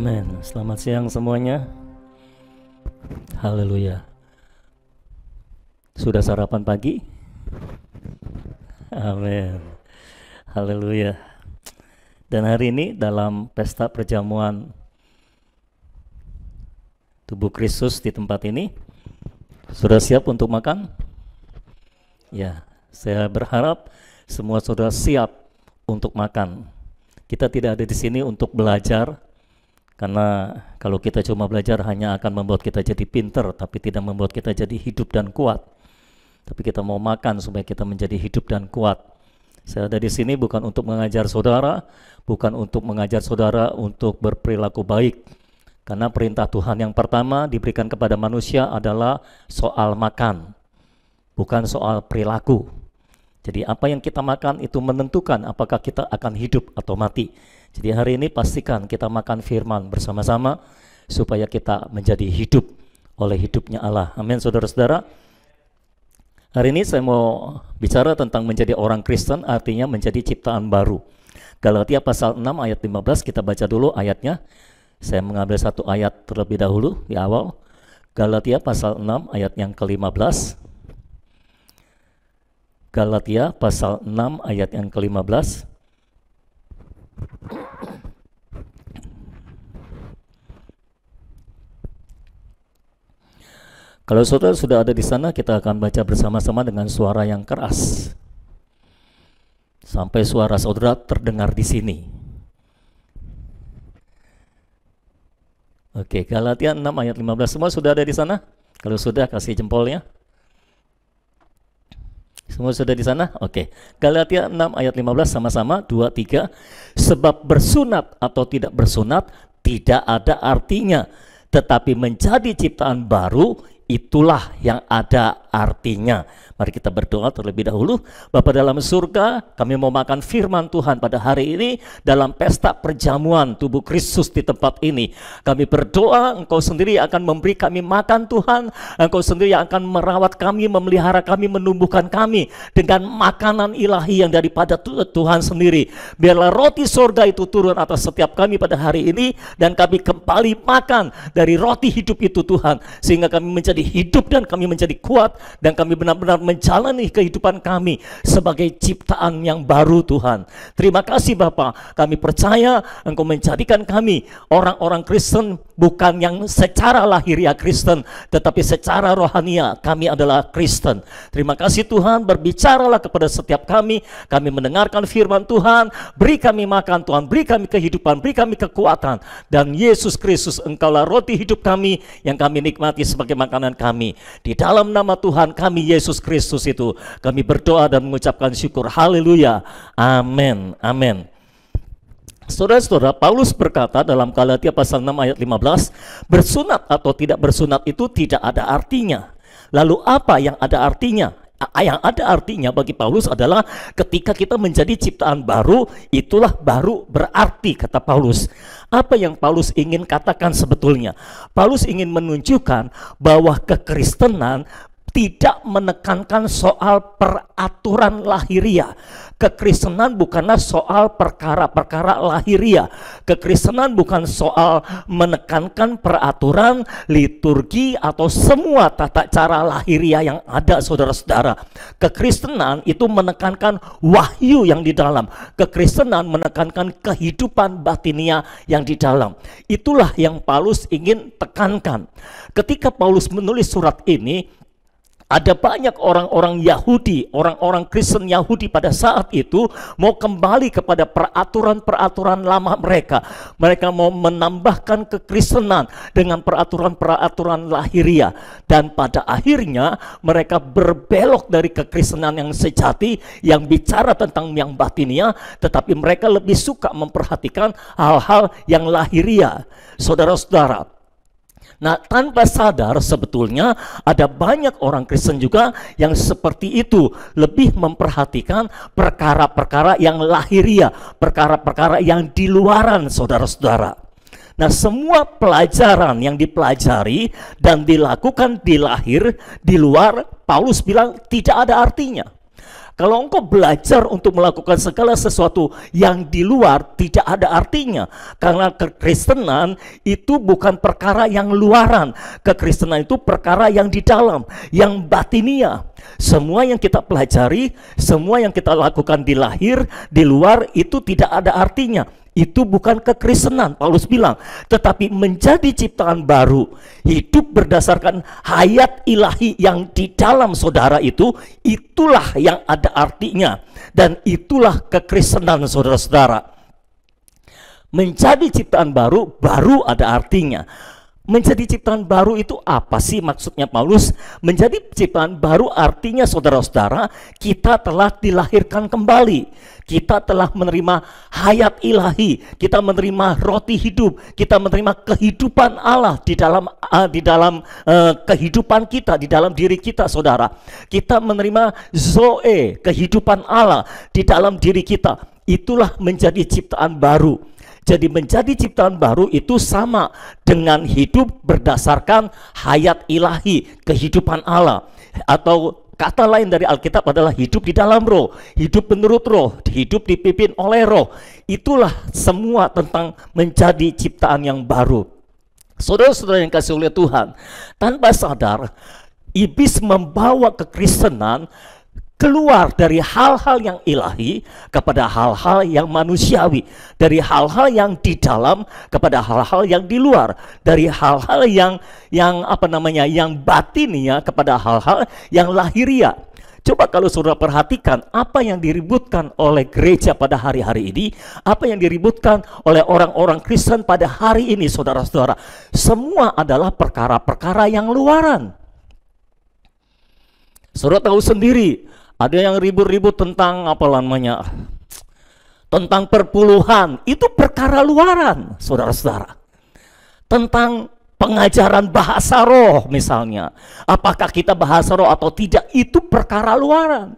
Amin. Selamat siang semuanya. Haleluya. Sudah sarapan pagi? Amin. Haleluya. Dan hari ini dalam pesta perjamuan tubuh Kristus di tempat ini, sudah siap untuk makan? Ya, saya berharap semua sudah siap untuk makan. Kita tidak ada di sini untuk belajar, karena kalau kita cuma belajar hanya akan membuat kita jadi pinter, tapi tidak membuat kita jadi hidup dan kuat. Tapi kita mau makan supaya kita menjadi hidup dan kuat. Saya ada di sini bukan untuk mengajar saudara, bukan untuk mengajar saudara untuk berperilaku baik. Karena perintah Tuhan yang pertama diberikan kepada manusia adalah soal makan, bukan soal perilaku. Jadi apa yang kita makan itu menentukan apakah kita akan hidup atau mati. Jadi hari ini pastikan kita makan firman bersama-sama supaya kita menjadi hidup oleh hidupnya Allah. Amin, saudara-saudara. Hari ini saya mau bicara tentang menjadi orang Kristen, artinya menjadi ciptaan baru. Galatia pasal 6 ayat 15, kita baca dulu ayatnya. Saya mengambil satu ayat terlebih dahulu di awal. Galatia pasal 6 ayat yang ke-15. Galatia pasal 6 ayat yang ke-15. Kalau saudara sudah ada di sana, kita akan baca bersama-sama dengan suara yang keras sampai suara saudara terdengar di sini. Oke, Galatia 6 ayat 15. Semua sudah ada di sana? Kalau sudah, kasih jempolnya. Semua sudah di sana? Oke. Galatia 6 ayat 15 sama-sama 2 3. Sebab bersunat atau tidak bersunat tidak ada artinya, tetapi menjadi ciptaan baru itulah yang ada artinya. Mari kita berdoa terlebih dahulu. Bapa dalam surga, kami mau makan firman Tuhan pada hari ini dalam pesta perjamuan tubuh Kristus di tempat ini. Kami berdoa Engkau sendiri akan memberi kami makan Tuhan. Engkau sendiri akan merawat kami, memelihara kami, menumbuhkan kami dengan makanan ilahi yang daripada Tuhan sendiri. Biarlah roti surga itu turun atas setiap kami pada hari ini, dan kami kembali makan dari roti hidup itu Tuhan, sehingga kami menjadi hidup dan kami menjadi kuat, dan kami benar-benar menjalani kehidupan kami sebagai ciptaan yang baru Tuhan. Terima kasih Bapa, kami percaya Engkau menjadikan kami orang-orang Kristen, bukan yang secara lahiriah Kristen, tetapi secara rohania kami adalah Kristen. Terima kasih Tuhan, berbicaralah kepada setiap kami mendengarkan firman Tuhan, beri kami makan Tuhan, beri kami kehidupan, beri kami kekuatan, dan Yesus Kristus Engkaulah roti hidup kami yang kami nikmati sebagai makanan kami. Di dalam nama Tuhan kami Yesus Kristus itu kami berdoa dan mengucapkan syukur. Haleluya. Amin. Amin. Saudara-saudara, Paulus berkata dalam Galatia pasal 6 ayat 15, bersunat atau tidak bersunat itu tidak ada artinya. Lalu apa yang ada artinya? Yang ada artinya bagi Paulus adalah ketika kita menjadi ciptaan baru, itulah baru berarti, kata Paulus. Apa yang Paulus ingin katakan sebetulnya? Paulus ingin menunjukkan bahwa kekristenan tidak menekankan soal peraturan lahiriah. Kekristenan bukanlah soal perkara-perkara lahiriah. Kekristenan bukan soal menekankan peraturan, liturgi, atau semua tata cara lahiriah yang ada, saudara-saudara. Kekristenan itu menekankan wahyu yang di dalam. Kekristenan menekankan kehidupan batinia yang di dalam. Itulah yang Paulus ingin tekankan. Ketika Paulus menulis surat ini, ada banyak orang-orang Yahudi, orang-orang Kristen Yahudi pada saat itu mau kembali kepada peraturan-peraturan lama mereka. Mereka mau menambahkan kekristenan dengan peraturan-peraturan lahiriah. Dan pada akhirnya mereka berbelok dari kekristenan yang sejati, yang bicara tentang yang batinia, tetapi mereka lebih suka memperhatikan hal-hal yang lahiriah. Saudara-saudara, nah, tanpa sadar sebetulnya ada banyak orang Kristen juga yang seperti itu, lebih memperhatikan perkara-perkara yang lahiriah, perkara-perkara yang di luaran, saudara-saudara. Nah, semua pelajaran yang dipelajari dan dilakukan di luar, Paulus bilang tidak ada artinya. Kalau engkau belajar untuk melakukan segala sesuatu yang di luar, tidak ada artinya. Karena kekristenan itu bukan perkara yang luaran. Kekristenan itu perkara yang di dalam, yang batinia. Semua yang kita pelajari, semua yang kita lakukan di lahir, di luar, itu tidak ada artinya. Itu bukan kekristenan, Paulus bilang, tetapi menjadi ciptaan baru, hidup berdasarkan hayat ilahi yang di dalam saudara itu, itulah yang ada artinya, dan itulah kekristenan saudara-saudara. Menjadi ciptaan baru, baru ada artinya. Menjadi ciptaan baru itu apa sih maksudnya Paulus? Menjadi ciptaan baru artinya saudara-saudara, kita telah dilahirkan kembali. Kita telah menerima hayat ilahi, kita menerima roti hidup, kita menerima kehidupan Allah di dalam kehidupan kita, di dalam diri kita, saudara. Kita menerima zoe, kehidupan Allah di dalam diri kita. Itulah menjadi ciptaan baru. Jadi menjadi ciptaan baru itu sama dengan hidup berdasarkan hayat ilahi, kehidupan Allah. Atau kata lain dari Alkitab adalah hidup di dalam roh, hidup menurut roh, hidup dipimpin oleh roh. Itulah semua tentang menjadi ciptaan yang baru. Saudara-saudara yang kasih oleh Tuhan, tanpa sadar, iblis membawa kekristenan keluar dari hal-hal yang ilahi kepada hal-hal yang manusiawi, dari hal-hal yang di dalam kepada hal-hal yang di luar, dari hal-hal yang batinia kepada hal-hal yang lahiria. Coba kalau saudara perhatikan apa yang diributkan oleh gereja pada hari-hari ini, apa yang diributkan oleh orang-orang Kristen pada hari ini, saudara-saudara, semua adalah perkara-perkara yang luaran. Saudara tahu sendiri, ada yang ribut-ribut tentang tentang perpuluhan, itu perkara luaran, saudara-saudara. Tentang pengajaran bahasa roh misalnya, apakah kita bahasa roh atau tidak, itu perkara luaran.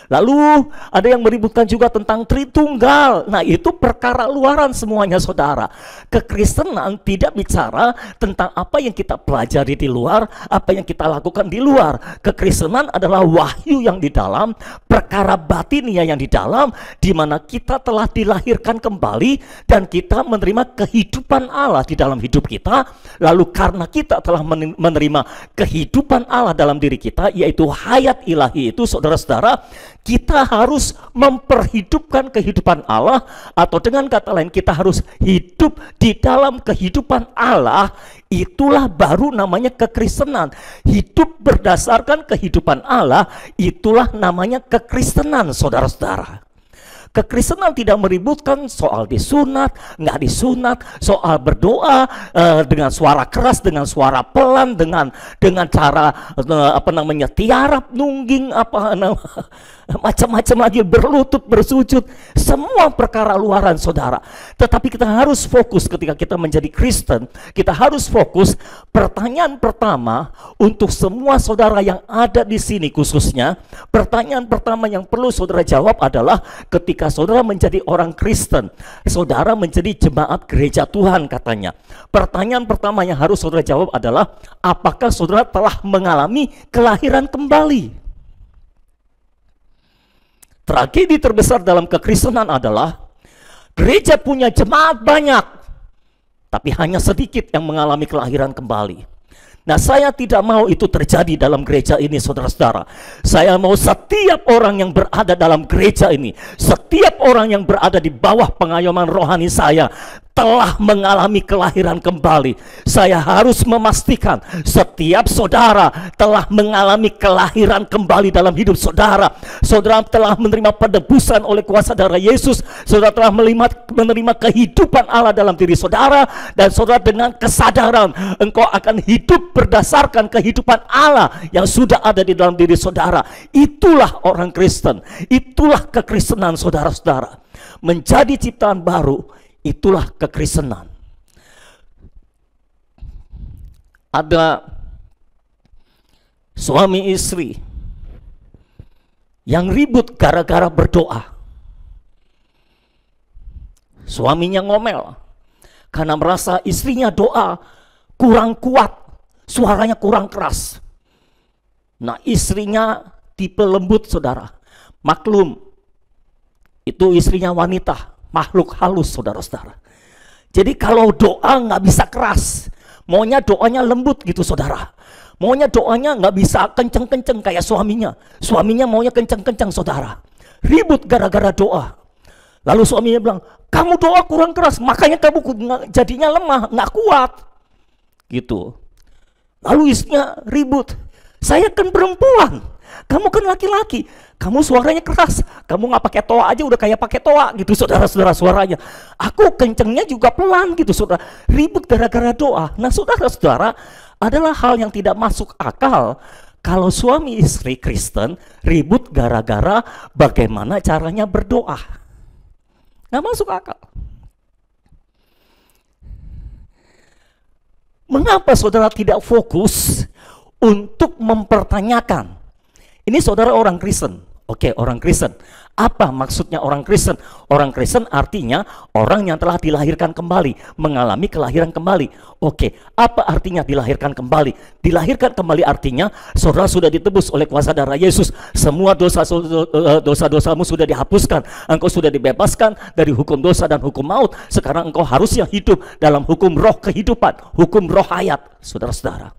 Lalu ada yang meributkan juga tentang Tritunggal. Nah, itu perkara luaran semuanya, saudara. Kekristenan tidak bicara tentang apa yang kita pelajari di luar, apa yang kita lakukan di luar. Kekristenan adalah wahyu yang di dalam, perkara batinia yang di dalam, di mana kita telah dilahirkan kembali dan kita menerima kehidupan Allah di dalam hidup kita. Lalu karena kita telah menerima kehidupan Allah dalam diri kita, yaitu hayat ilahi itu, saudara-saudara, kita harus memperhidupkan kehidupan Allah, atau dengan kata lain kita harus hidup di dalam kehidupan Allah. Itulah baru namanya kekristenan. Hidup berdasarkan kehidupan Allah, itulah namanya kekristenan, saudara-saudara. Kekristenan tidak meributkan soal disunat, nggak disunat, soal berdoa dengan suara keras, dengan suara pelan, dengan cara tiarap, nungging, macam-macam lagi, berlutut, bersujud, semua perkara luaran, saudara. Tetapi kita harus fokus ketika kita menjadi Kristen, kita harus fokus. Pertanyaan pertama untuk semua saudara yang ada di sini khususnya, pertanyaan pertama yang perlu saudara jawab adalah ketika saudara menjadi orang Kristen, saudara menjadi jemaat gereja Tuhan katanya. Pertanyaan pertama yang harus saudara jawab adalah, apakah saudara telah mengalami kelahiran kembali? Tragedi terbesar dalam kekristenan adalah gereja punya jemaat banyak, tapi hanya sedikit yang mengalami kelahiran kembali. Nah, saya tidak mau itu terjadi dalam gereja ini, saudara-saudara. Saya mau setiap orang yang berada dalam gereja ini, setiap orang yang berada di bawah pengayoman rohani saya, telah mengalami kelahiran kembali. Saya harus memastikan setiap saudara telah mengalami kelahiran kembali dalam hidup saudara. Saudara telah menerima penebusan oleh kuasa darah Yesus. Saudara telah menerima kehidupan Allah dalam diri saudara. Dan saudara dengan kesadaran engkau akan hidup berdasarkan kehidupan Allah yang sudah ada di dalam diri saudara. Itulah orang Kristen. Itulah kekristenan, saudara-saudara. Menjadi ciptaan baru, itulah kekristenan. Ada suami istri yang ribut gara-gara berdoa. Suaminya ngomel karena merasa istrinya doa kurang kuat, suaranya kurang keras. Nah, istrinya tipe lembut, saudara, Maklum, itu istrinya wanita, makhluk halus, saudara-saudara. Jadi kalau doa nggak bisa keras, maunya doanya lembut gitu, saudara. Maunya doanya nggak bisa kenceng-kenceng kayak suaminya. Suaminya maunya kenceng-kenceng, saudara. Ribut gara-gara doa. Lalu suaminya bilang, kamu doa kurang keras, makanya kamu jadinya lemah, nggak kuat. Gitu. Lalu istrinya ribut, saya kan perempuan, kamu kan laki-laki, kamu suaranya keras, kamu nggak pakai toa aja udah kayak pakai toa gitu, saudara-saudara, suaranya. Aku kencengnya juga pelan gitu, saudara. Ribut gara-gara doa. Nah, saudara-saudara, adalah hal yang tidak masuk akal kalau suami istri Kristen ribut gara-gara bagaimana caranya berdoa. Nggak masuk akal. Mengapa saudara tidak fokus untuk mempertanyakan? Ini saudara orang Kristen. Oke, orang Kristen. Apa maksudnya orang Kristen? Orang Kristen artinya orang yang telah dilahirkan kembali, mengalami kelahiran kembali. Oke, apa artinya dilahirkan kembali? Dilahirkan kembali artinya saudara sudah ditebus oleh kuasa darah Yesus. Semua dosa-dosamu sudah dihapuskan. Engkau sudah dibebaskan dari hukum dosa dan hukum maut. Sekarang engkau harusnya hidup dalam hukum roh kehidupan, hukum roh hayat, saudara-saudara.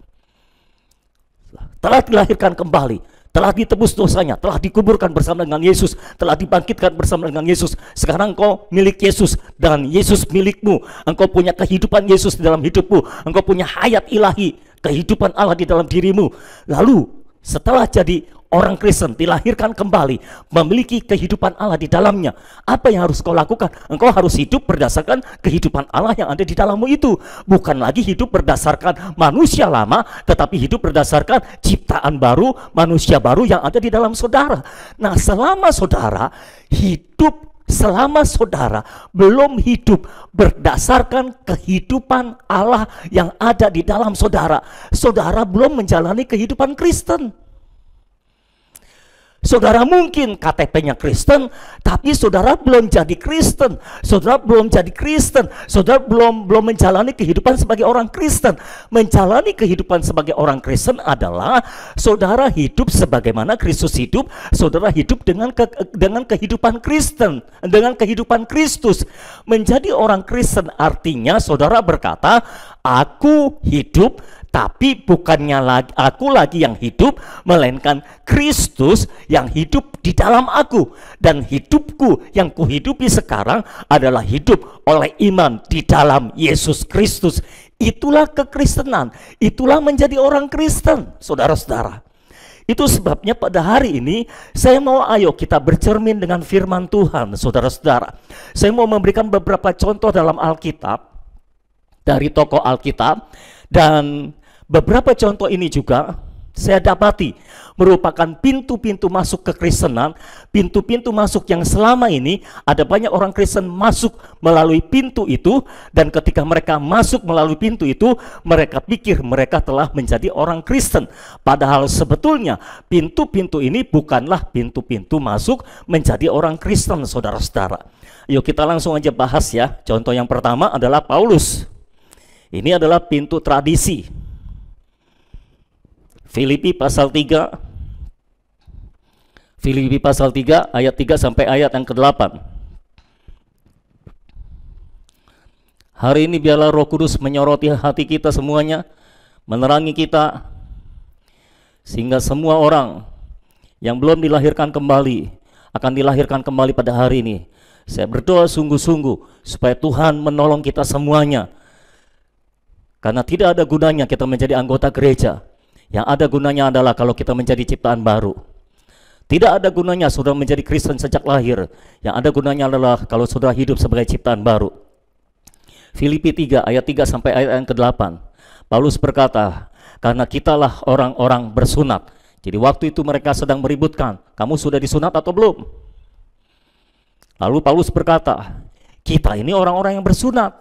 Telah dilahirkan kembali, telah ditebus dosanya, telah dikuburkan bersama dengan Yesus, telah dibangkitkan bersama dengan Yesus. Sekarang engkau milik Yesus dan Yesus milikmu. Engkau punya kehidupan Yesus di dalam hidupmu. Engkau punya hayat ilahi, kehidupan Allah di dalam dirimu. Lalu setelah jadi orang Kristen, dilahirkan kembali, memiliki kehidupan Allah di dalamnya, apa yang harus kau lakukan? Engkau harus hidup berdasarkan kehidupan Allah yang ada di dalammu itu. Bukan lagi hidup berdasarkan manusia lama, tetapi hidup berdasarkan ciptaan baru, manusia baru yang ada di dalam saudara. Nah, selama saudara belum hidup berdasarkan kehidupan Allah yang ada di dalam saudara, saudara belum menjalani kehidupan Kristen. Saudara mungkin KTP-nya Kristen, tapi saudara belum jadi Kristen. Saudara belum jadi Kristen. Saudara belum menjalani kehidupan sebagai orang Kristen. Menjalani kehidupan sebagai orang Kristen adalah saudara hidup sebagaimana Kristus hidup. Saudara hidup dengan kehidupan Kristen, dengan kehidupan Kristus. Menjadi orang Kristen artinya saudara berkata, aku hidup, tapi bukannya aku lagi yang hidup, melainkan Kristus yang hidup di dalam aku. Dan hidupku yang kuhidupi sekarang adalah hidup oleh iman di dalam Yesus Kristus. Itulah kekristenan, itulah menjadi orang Kristen, saudara-saudara. Itu sebabnya pada hari ini saya mau kita bercermin dengan firman Tuhan, saudara-saudara. Saya mau memberikan beberapa contoh dalam Alkitab, dari tokoh Alkitab, dan beberapa contoh ini juga saya dapati merupakan pintu-pintu masuk kekristenan, pintu-pintu masuk yang selama ini ada banyak orang Kristen masuk melalui pintu itu, dan ketika mereka masuk melalui pintu itu, mereka pikir mereka telah menjadi orang Kristen. Padahal sebetulnya pintu-pintu ini bukanlah pintu-pintu masuk menjadi orang Kristen, saudara-saudara. Yuk kita langsung aja bahas ya. Contoh yang pertama adalah Paulus. Ini adalah pintu tradisi. Filipi pasal 3. Filipi pasal 3 ayat 3 sampai ayat yang ke-8. Hari ini biarlah Roh Kudus menyoroti hati kita semuanya, menerangi kita, sehingga semua orang yang belum dilahirkan kembali akan dilahirkan kembali pada hari ini. Saya berdoa sungguh-sungguh supaya Tuhan menolong kita semuanya, karena tidak ada gunanya kita menjadi anggota gereja. Yang ada gunanya adalah kalau kita menjadi ciptaan baru. Tidak ada gunanya sudah menjadi Kristen sejak lahir. Yang ada gunanya adalah kalau sudah hidup sebagai ciptaan baru. Filipi 3 ayat 3 sampai ayat yang ke-8. Paulus berkata, karena kitalah orang-orang bersunat. Jadi waktu itu mereka sedang meributkan, kamu sudah disunat atau belum? Lalu Paulus berkata, kita ini orang-orang yang bersunat.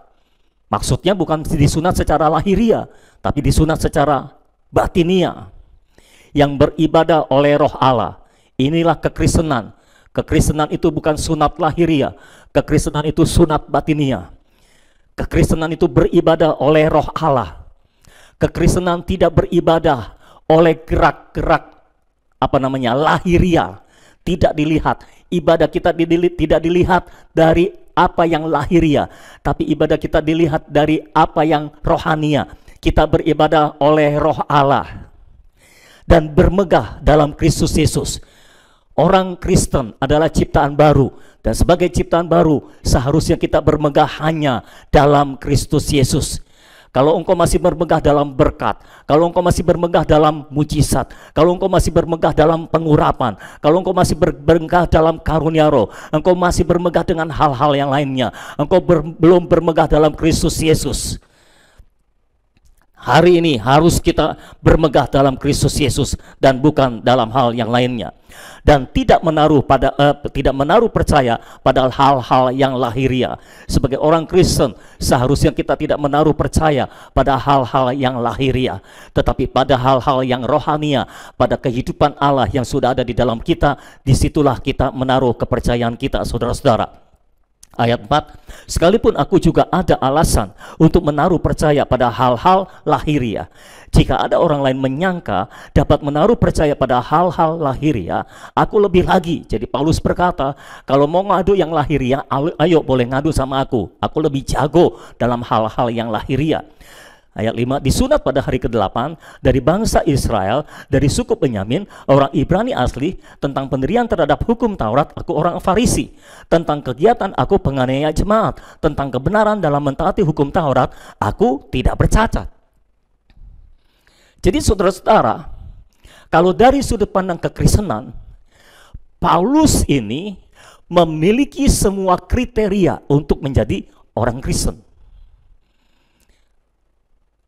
Maksudnya bukan disunat secara lahiriah, tapi disunat secara batinia, yang beribadah oleh roh Allah. Inilah kekristenan. Kekristenan itu bukan sunat lahiriah, kekristenan itu sunat batinia. Kekristenan itu beribadah oleh roh Allah. Kekristenan tidak beribadah oleh gerak-gerak lahiriah, tidak dilihat. Ibadah kita tidak dilihat dari apa yang lahiria, tapi ibadah kita dilihat dari apa yang rohania. Kita beribadah oleh Roh Allah dan bermegah dalam Kristus Yesus. Orang Kristen adalah ciptaan baru, dan sebagai ciptaan baru seharusnya kita bermegah hanya dalam Kristus Yesus. Kalau engkau masih bermegah dalam berkat, kalau engkau masih bermegah dalam mujizat, kalau engkau masih bermegah dalam pengurapan, kalau engkau masih bermegah dalam karunia roh, engkau masih bermegah dengan hal-hal yang lainnya, engkau belum bermegah dalam Kristus Yesus. Hari ini harus kita bermegah dalam Kristus Yesus dan bukan dalam hal yang lainnya. Dan tidak menaruh percaya pada hal-hal yang lahiria. Sebagai orang Kristen seharusnya kita tidak menaruh percaya pada hal-hal yang lahiria, tetapi pada hal-hal yang rohania, pada kehidupan Allah yang sudah ada di dalam kita. Disitulah kita menaruh kepercayaan kita, saudara-saudara. Ayat 4, sekalipun aku juga ada alasan untuk menaruh percaya pada hal-hal lahiria. Jika ada orang lain menyangka dapat menaruh percaya pada hal-hal lahiria, aku lebih lagi. Jadi Paulus berkata, kalau mau ngadu yang lahiria, ayo boleh ngadu sama aku lebih jago dalam hal-hal yang lahiria. Ayat 5, disunat pada hari ke-8 dari bangsa Israel, dari suku Benyamin, orang Ibrani asli. Tentang pendirian terhadap hukum Taurat, aku orang Farisi. Tentang kegiatan, aku penganiaya jemaat. Tentang kebenaran dalam mentaati hukum Taurat, aku tidak bercacat. Jadi saudara-saudara, kalau dari sudut pandang kekristenan, Paulus ini memiliki semua kriteria untuk menjadi orang Kristen.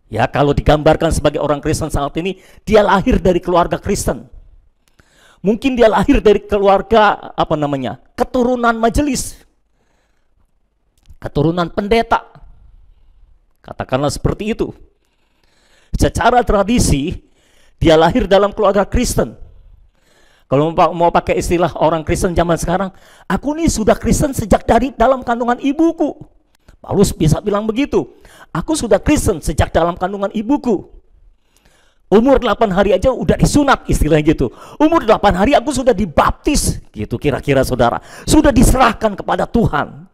Ya, kalau digambarkan sebagai orang Kristen saat ini, dia lahir dari keluarga Kristen. Mungkin dia lahir dari keluarga keturunan majelis, keturunan pendeta. Katakanlah seperti itu. Secara tradisi, dia lahir dalam keluarga Kristen. Kalau mau pakai istilah orang Kristen zaman sekarang, aku nih sudah Kristen sejak dari dalam kandungan ibuku. Paulus bisa bilang begitu. Aku sudah Kristen sejak dalam kandungan ibuku. Umur 8 hari aja udah disunat, istilahnya gitu. Umur 8 hari aku sudah dibaptis, gitu kira-kira saudara. Sudah diserahkan kepada Tuhan.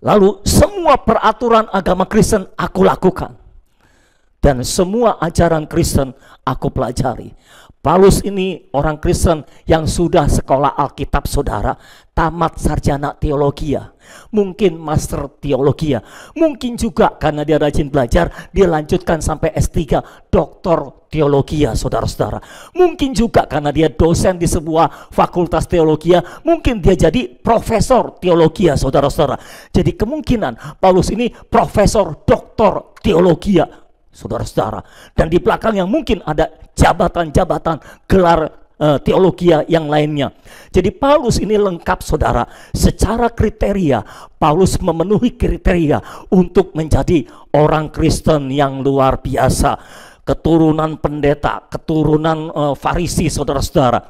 Lalu semua peraturan agama Kristen aku lakukan. Dan semua ajaran Kristen aku pelajari. Paulus ini orang Kristen yang sudah sekolah Alkitab, saudara, tamat sarjana teologia, mungkin master teologia, mungkin juga karena dia rajin belajar, dia lanjutkan sampai S3, doktor teologia, saudara-saudara. Mungkin juga karena dia dosen di sebuah fakultas teologia, mungkin dia jadi profesor teologia, saudara-saudara. Jadi kemungkinan Paulus ini profesor doktor teologia, saudara-saudara. Dan di belakangnya mungkin ada jabatan-jabatan gelar teologia yang lainnya. Jadi Paulus ini lengkap, saudara. Secara kriteria, Paulus memenuhi kriteria untuk menjadi orang Kristen yang luar biasa. Keturunan pendeta, keturunan Farisi, saudara-saudara.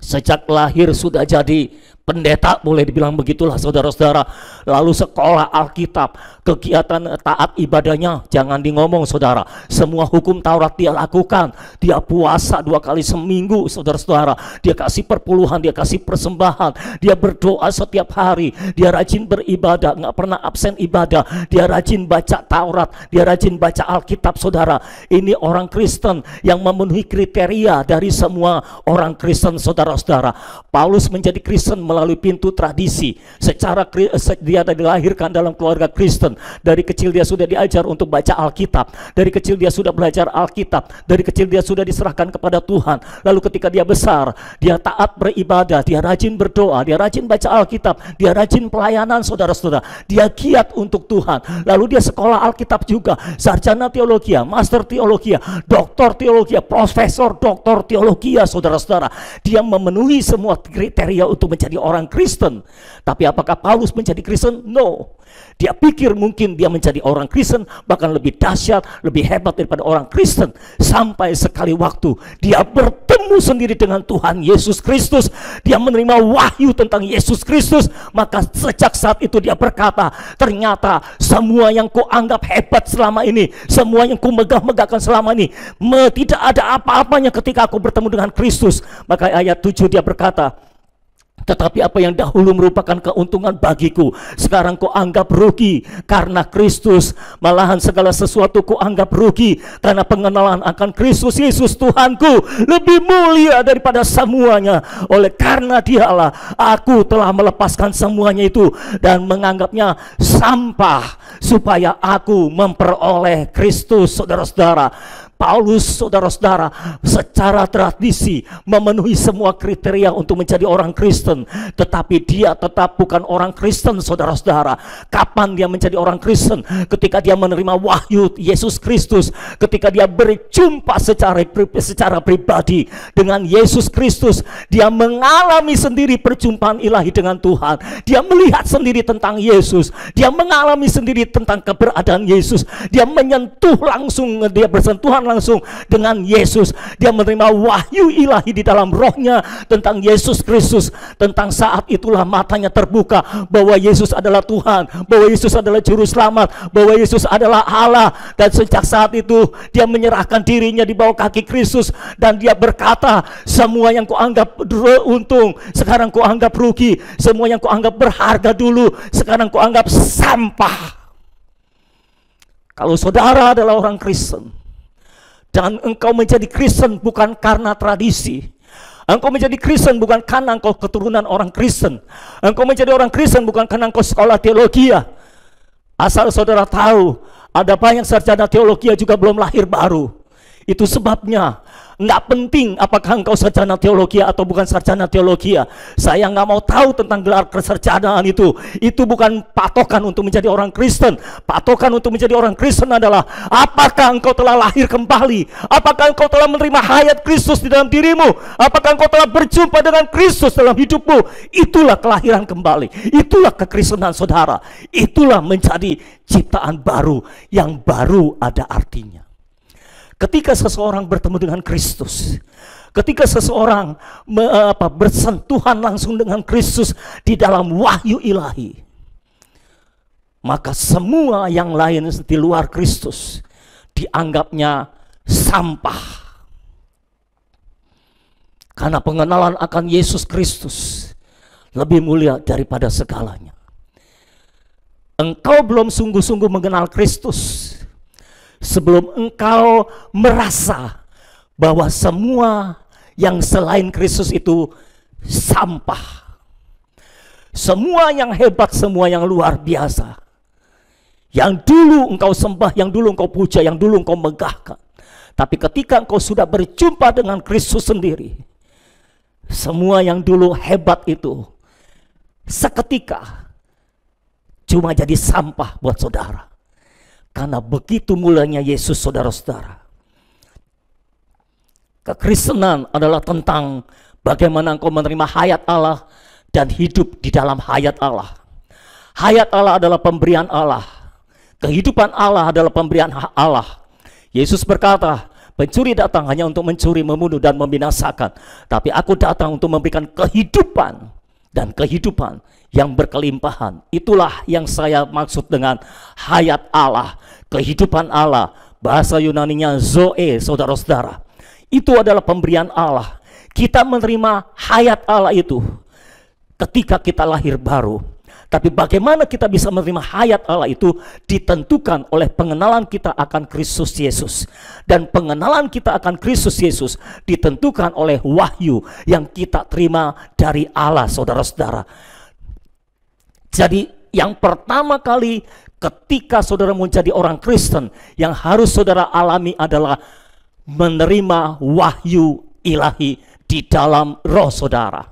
Sejak lahir sudah jadi pendeta, boleh dibilang begitulah, saudara-saudara. Lalu sekolah Alkitab, kegiatan taat ibadahnya jangan di ngomong, saudara. Semua hukum Taurat dia lakukan. Dia puasa 2 kali seminggu, saudara-saudara. Dia kasih perpuluhan, dia kasih persembahan, dia berdoa setiap hari, dia rajin beribadah, nggak pernah absen ibadah. Dia rajin baca Taurat, dia rajin baca Alkitab, saudara. Ini orang Kristen yang memenuhi kriteria dari semua orang Kristen, saudara-saudara. Paulus menjadi Kristen melalui pintu tradisi. Secara dia dilahirkan dalam keluarga Kristen. Dari kecil dia sudah diajar untuk baca Alkitab. Dari kecil dia sudah belajar Alkitab. Dari kecil dia sudah diserahkan kepada Tuhan. Lalu ketika dia besar, dia taat beribadah, dia rajin berdoa, dia rajin baca Alkitab, dia rajin pelayanan, saudara-saudara. Dia giat untuk Tuhan. Lalu dia sekolah Alkitab juga, sarjana teologia, master teologia, doktor teologia, profesor doktor teologia, saudara-saudara. Dia memenuhi semua kriteria untuk menjadi orang Kristen. Tapi apakah Paulus menjadi Kristen? No. Dia pikir mungkin dia menjadi orang Kristen bahkan lebih dahsyat, lebih hebat daripada orang Kristen. Sampai sekali waktu dia bertemu sendiri dengan Tuhan Yesus Kristus. Dia menerima wahyu tentang Yesus Kristus. Maka sejak saat itu dia berkata, ternyata semua yang ku anggap hebat selama ini, semua yang ku megah-megahkan selama ini, tidak ada apa-apanya ketika aku bertemu dengan Kristus. Maka ayat 7 dia berkata, tetapi apa yang dahulu merupakan keuntungan bagiku, sekarang ku anggap rugi karena Kristus. Malahan segala sesuatu ku anggap rugi karena pengenalan akan Kristus Yesus Tuhanku lebih mulia daripada semuanya. Oleh karena dialah aku telah melepaskan semuanya itu dan menganggapnya sampah supaya aku memperoleh Kristus. Saudara-saudara, Paulus, saudara-saudara, secara tradisi memenuhi semua kriteria untuk menjadi orang Kristen, tetapi dia tetap bukan orang Kristen, saudara-saudara. Kapan dia menjadi orang Kristen? Ketika dia menerima wahyu Yesus Kristus, ketika dia berjumpa secara pribadi dengan Yesus Kristus, dia mengalami sendiri perjumpaan ilahi dengan Tuhan. Dia melihat sendiri tentang Yesus, dia mengalami sendiri tentang keberadaan Yesus, dia menyentuh langsung, dia bersentuhan langsung dengan Yesus. Dia menerima wahyu ilahi di dalam rohnya tentang Yesus Kristus. Tentang saat itulah matanya terbuka bahwa Yesus adalah Tuhan, bahwa Yesus adalah juru selamat, bahwa Yesus adalah Allah. Dan sejak saat itu dia menyerahkan dirinya di bawah kaki Kristus dan dia berkata, semua yang kuanggap untung sekarang kuanggap rugi, semua yang kuanggap berharga dulu sekarang kuanggap sampah. Kalau saudara adalah orang Kristen dan engkau menjadi Kristen bukan karena tradisi, engkau menjadi Kristen bukan karena engkau keturunan orang Kristen, engkau menjadi orang Kristen bukan karena engkau sekolah teologi. Asal saudara tahu, ada banyak sarjana teologi juga belum lahir baru. Itu sebabnya nggak penting apakah engkau sarjana teologi atau bukan sarjana teologi. Saya nggak mau tahu tentang gelar kesarjanaan itu. Itu bukan patokan untuk menjadi orang Kristen. Patokan untuk menjadi orang Kristen adalah apakah engkau telah lahir kembali, apakah engkau telah menerima hayat Kristus di dalam dirimu, apakah engkau telah berjumpa dengan Kristus dalam hidupmu. Itulah kelahiran kembali, itulah kekristenan saudara. Itulah menjadi ciptaan baru yang baru ada artinya. Ketika seseorang bertemu dengan Kristus, ketika seseorang bersentuhan langsung dengan Kristus di dalam wahyu ilahi, maka semua yang lain di luar Kristus dianggapnya sampah. Karena pengenalan akan Yesus Kristus lebih mulia daripada segalanya. Engkau belum sungguh-sungguh mengenal Kristus sebelum engkau merasa bahwa semua yang selain Kristus itu sampah. Semua yang hebat, semua yang luar biasa, yang dulu engkau sembah, yang dulu engkau puja, yang dulu engkau megahkan, tapi ketika engkau sudah berjumpa dengan Kristus sendiri, semua yang dulu hebat itu seketika cuma jadi sampah buat saudara. Karena begitu mulanya Yesus, saudara-saudara. Kekristenan adalah tentang bagaimana engkau menerima hayat Allah dan hidup di dalam hayat Allah. Hayat Allah adalah pemberian Allah. Kehidupan Allah adalah pemberian Allah. Yesus berkata, pencuri datang hanya untuk mencuri, membunuh, dan membinasakan. Tapi aku datang untuk memberikan kehidupan dan kehidupan yang berkelimpahan. Itulah yang saya maksud dengan hayat Allah, kehidupan Allah. Bahasa Yunaninya zoe, saudara-saudara. Itu adalah pemberian Allah. Kita menerima hayat Allah itu ketika kita lahir baru. Tapi bagaimana kita bisa menerima hayat Allah itu ditentukan oleh pengenalan kita akan Kristus Yesus. Dan pengenalan kita akan Kristus Yesus ditentukan oleh wahyu yang kita terima dari Allah, saudara-saudara. Jadi yang pertama kali ketika saudara menjadi orang Kristen, yang harus saudara alami adalah menerima wahyu ilahi di dalam roh saudara.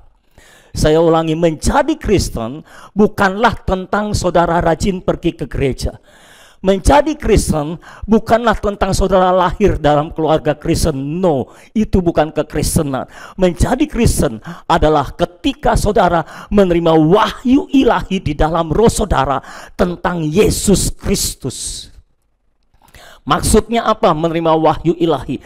Saya ulangi, menjadi Kristen bukanlah tentang saudara rajin pergi ke gereja. Menjadi Kristen bukanlah tentang saudara lahir dalam keluarga Kristen. No, itu bukan kekristenan. Menjadi Kristen adalah ketika saudara menerima wahyu ilahi di dalam roh saudara tentang Yesus Kristus. Maksudnya apa menerima wahyu ilahi?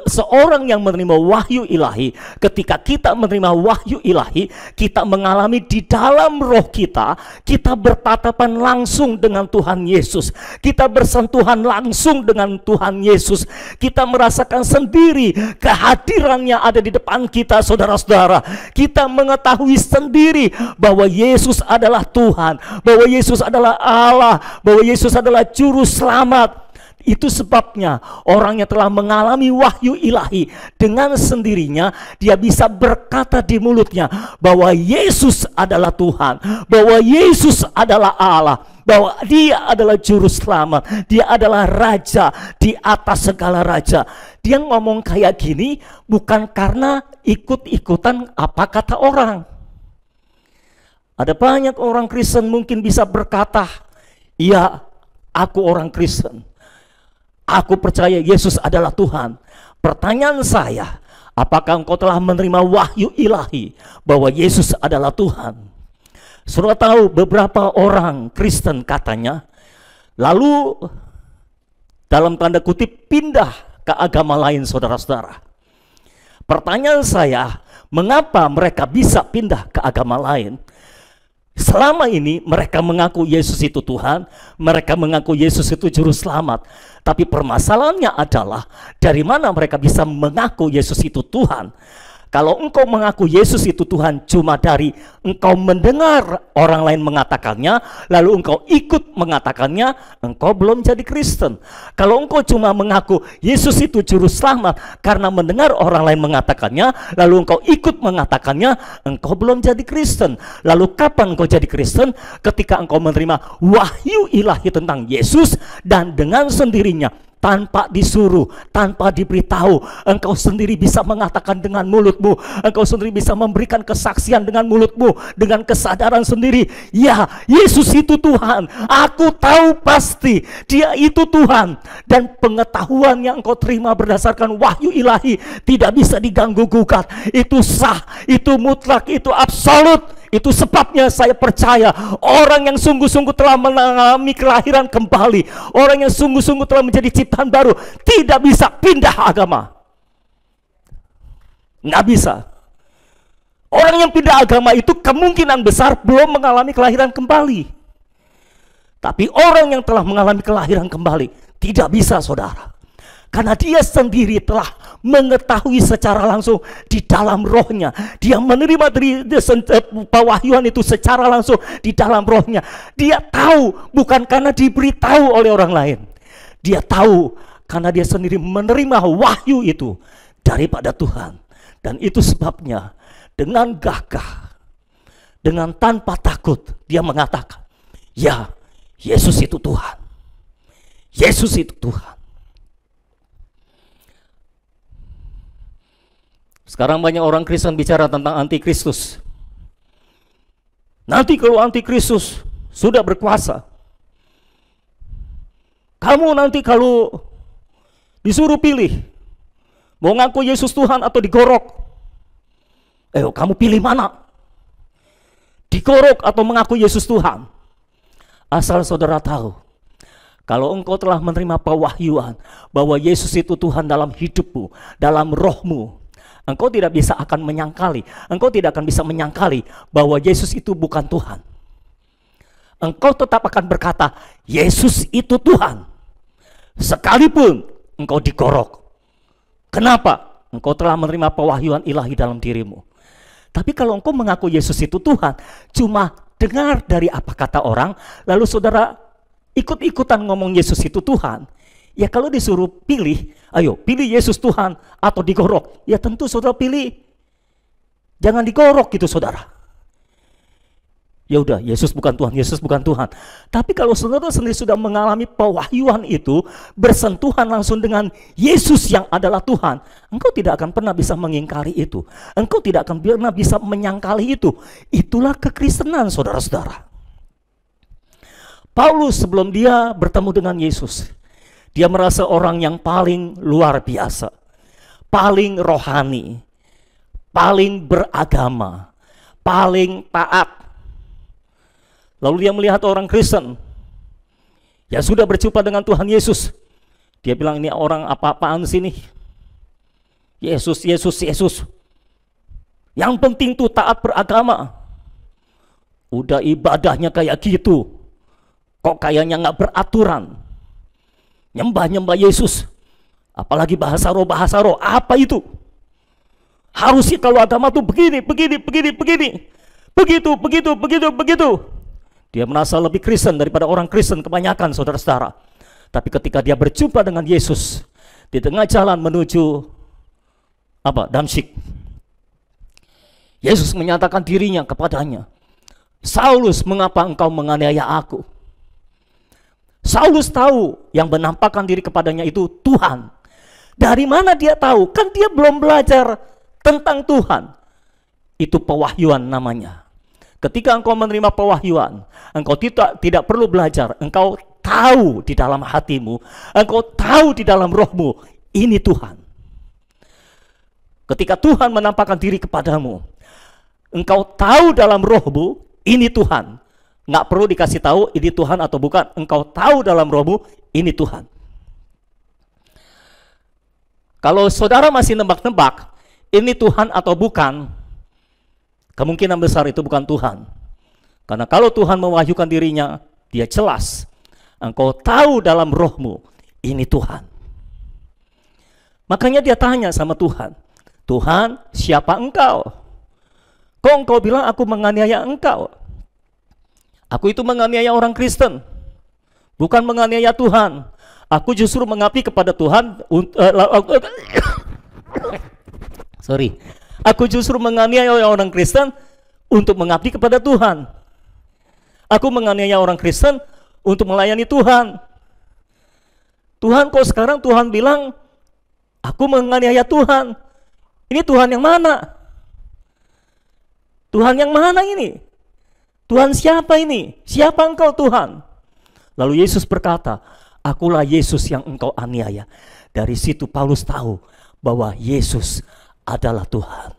Seorang yang menerima wahyu ilahi, ketika kita menerima wahyu ilahi, kita mengalami di dalam roh kita, kita bertatapan langsung dengan Tuhan Yesus. Kita bersentuhan langsung dengan Tuhan Yesus. Kita merasakan sendiri kehadirannya ada di depan kita, saudara-saudara. Kita mengetahui sendiri bahwa Yesus adalah Tuhan, bahwa Yesus adalah Allah, bahwa Yesus adalah juru selamat. Itu sebabnya orang yang telah mengalami wahyu ilahi, dengan sendirinya dia bisa berkata di mulutnya bahwa Yesus adalah Tuhan, bahwa Yesus adalah Allah, bahwa dia adalah juru selamat, dia adalah raja di atas segala raja. Dia ngomong kayak gini bukan karena ikut-ikutan apa kata orang. Ada banyak orang Kristen mungkin bisa berkata, "Iya, aku orang Kristen, aku percaya Yesus adalah Tuhan." Pertanyaan saya, apakah engkau telah menerima wahyu ilahi bahwa Yesus adalah Tuhan? Saudara tahu beberapa orang Kristen katanya, lalu dalam tanda kutip pindah ke agama lain, saudara-saudara. Pertanyaan saya, mengapa mereka bisa pindah ke agama lain? Selama ini mereka mengaku Yesus itu Tuhan, mereka mengaku Yesus itu juru selamat. Tapi permasalahannya adalah dari mana mereka bisa mengaku Yesus itu Tuhan? Kalau engkau mengaku Yesus itu Tuhan cuma dari engkau mendengar orang lain mengatakannya, lalu engkau ikut mengatakannya, engkau belum jadi Kristen. Kalau engkau cuma mengaku Yesus itu juru selamat karena mendengar orang lain mengatakannya, lalu engkau ikut mengatakannya, engkau belum jadi Kristen. Lalu kapan engkau jadi Kristen? Ketika engkau menerima wahyu ilahi tentang Yesus dan dengan sendirinya, tanpa disuruh, tanpa diberitahu, engkau sendiri bisa mengatakan dengan mulutmu, engkau sendiri bisa memberikan kesaksian dengan mulutmu, dengan kesadaran sendiri, ya Yesus itu Tuhan, aku tahu pasti dia itu Tuhan. Dan pengetahuan yang engkau terima berdasarkan wahyu ilahi tidak bisa diganggu gugat, itu sah, itu mutlak, itu absolut. Itu sebabnya saya percaya orang yang sungguh-sungguh telah mengalami kelahiran kembali, orang yang sungguh-sungguh telah menjadi ciptaan baru, tidak bisa pindah agama. Nggak bisa. Orang yang pindah agama itu kemungkinan besar belum mengalami kelahiran kembali. Tapi orang yang telah mengalami kelahiran kembali tidak bisa, saudara. Karena dia sendiri telah mengetahui secara langsung di dalam rohnya. Dia menerima dari pewahyuan itu secara langsung di dalam rohnya. Dia tahu bukan karena diberitahu oleh orang lain. Dia tahu karena dia sendiri menerima wahyu itu daripada Tuhan. Dan itu sebabnya dengan gagah, dengan tanpa takut, dia mengatakan, ya Yesus itu Tuhan. Yesus itu Tuhan. Sekarang banyak orang Kristen bicara tentang antikristus. Nanti kalau antikristus sudah berkuasa, kamu nanti kalau disuruh pilih, mau ngaku Yesus Tuhan atau digorok, kamu pilih mana? Digorok atau mengaku Yesus Tuhan? Asal saudara tahu, kalau engkau telah menerima pewahyuan bahwa Yesus itu Tuhan dalam hidupmu, dalam rohmu, engkau tidak bisa akan menyangkali, engkau tidak akan bisa menyangkali bahwa Yesus itu bukan Tuhan. Engkau tetap akan berkata, Yesus itu Tuhan, sekalipun engkau digorok. Kenapa? Engkau telah menerima pewahyuan ilahi dalam dirimu. Tapi kalau engkau mengaku Yesus itu Tuhan, cuma dengar dari apa kata orang, lalu saudara ikut-ikutan ngomong Yesus itu Tuhan, ya kalau disuruh pilih, ayo pilih Yesus Tuhan atau digorok, ya tentu saudara pilih jangan digorok gitu, saudara. Ya udah, Yesus bukan Tuhan, Yesus bukan Tuhan. Tapi kalau saudara sendiri sudah mengalami pewahyuan itu, bersentuhan langsung dengan Yesus yang adalah Tuhan, engkau tidak akan pernah bisa mengingkari itu. Engkau tidak akan pernah bisa menyangkali itu. Itulah kekristenan, saudara-saudara. Paulus sebelum dia bertemu dengan Yesus, dia merasa orang yang paling luar biasa, paling rohani, paling beragama, paling taat. Lalu dia melihat orang Kristen yang sudah berjumpa dengan Tuhan Yesus. Dia bilang, ini orang apa-apaan sih nih? Yesus, Yesus, Yesus. Yang penting tuh taat beragama. Udah ibadahnya kayak gitu, kok kayaknya nggak beraturan. Nyembah-nyembah Yesus. Apalagi bahasa roh, apa itu? Harusnya kalau agama tuh begini. Begitu. Dia merasa lebih Kristen daripada orang Kristen kebanyakan, saudara-saudara. Tapi ketika dia berjumpa dengan Yesus di tengah jalan menuju Damsyik, Yesus menyatakan dirinya kepadanya, Saulus, mengapa engkau menganiaya aku? Saulus tahu yang menampakkan diri kepadanya itu Tuhan. Dari mana dia tahu? Kan dia belum belajar tentang Tuhan. Itu pewahyuan namanya. Ketika engkau menerima pewahyuan, engkau tidak perlu belajar. Engkau tahu di dalam hatimu, engkau tahu di dalam rohmu, ini Tuhan. Ketika Tuhan menampakkan diri kepadamu, engkau tahu dalam rohmu, ini Tuhan. Nggak perlu dikasih tahu ini Tuhan atau bukan. Engkau tahu dalam rohmu, ini Tuhan. Kalau saudara masih nebak-nebak, ini Tuhan atau bukan, kemungkinan besar itu bukan Tuhan. Karena kalau Tuhan mewahyukan dirinya, dia jelas. Engkau tahu dalam rohmu, ini Tuhan. Makanya dia tanya sama Tuhan, Tuhan, siapa engkau? Kok engkau bilang aku menganiaya engkau? Aku itu menganiaya orang Kristen, bukan menganiaya Tuhan. Aku justru mengabdi kepada Tuhan. Aku justru menganiaya orang Kristen untuk mengabdi kepada Tuhan. Aku menganiaya orang Kristen untuk melayani Tuhan. Tuhan, kok sekarang Tuhan bilang aku menganiaya Tuhan? Ini Tuhan yang mana? Tuhan yang mana ini? Tuhan siapa ini? Siapa engkau Tuhan? Lalu Yesus berkata, akulah Yesus yang engkau aniaya. Dari situ Paulus tahu bahwa Yesus adalah Tuhan.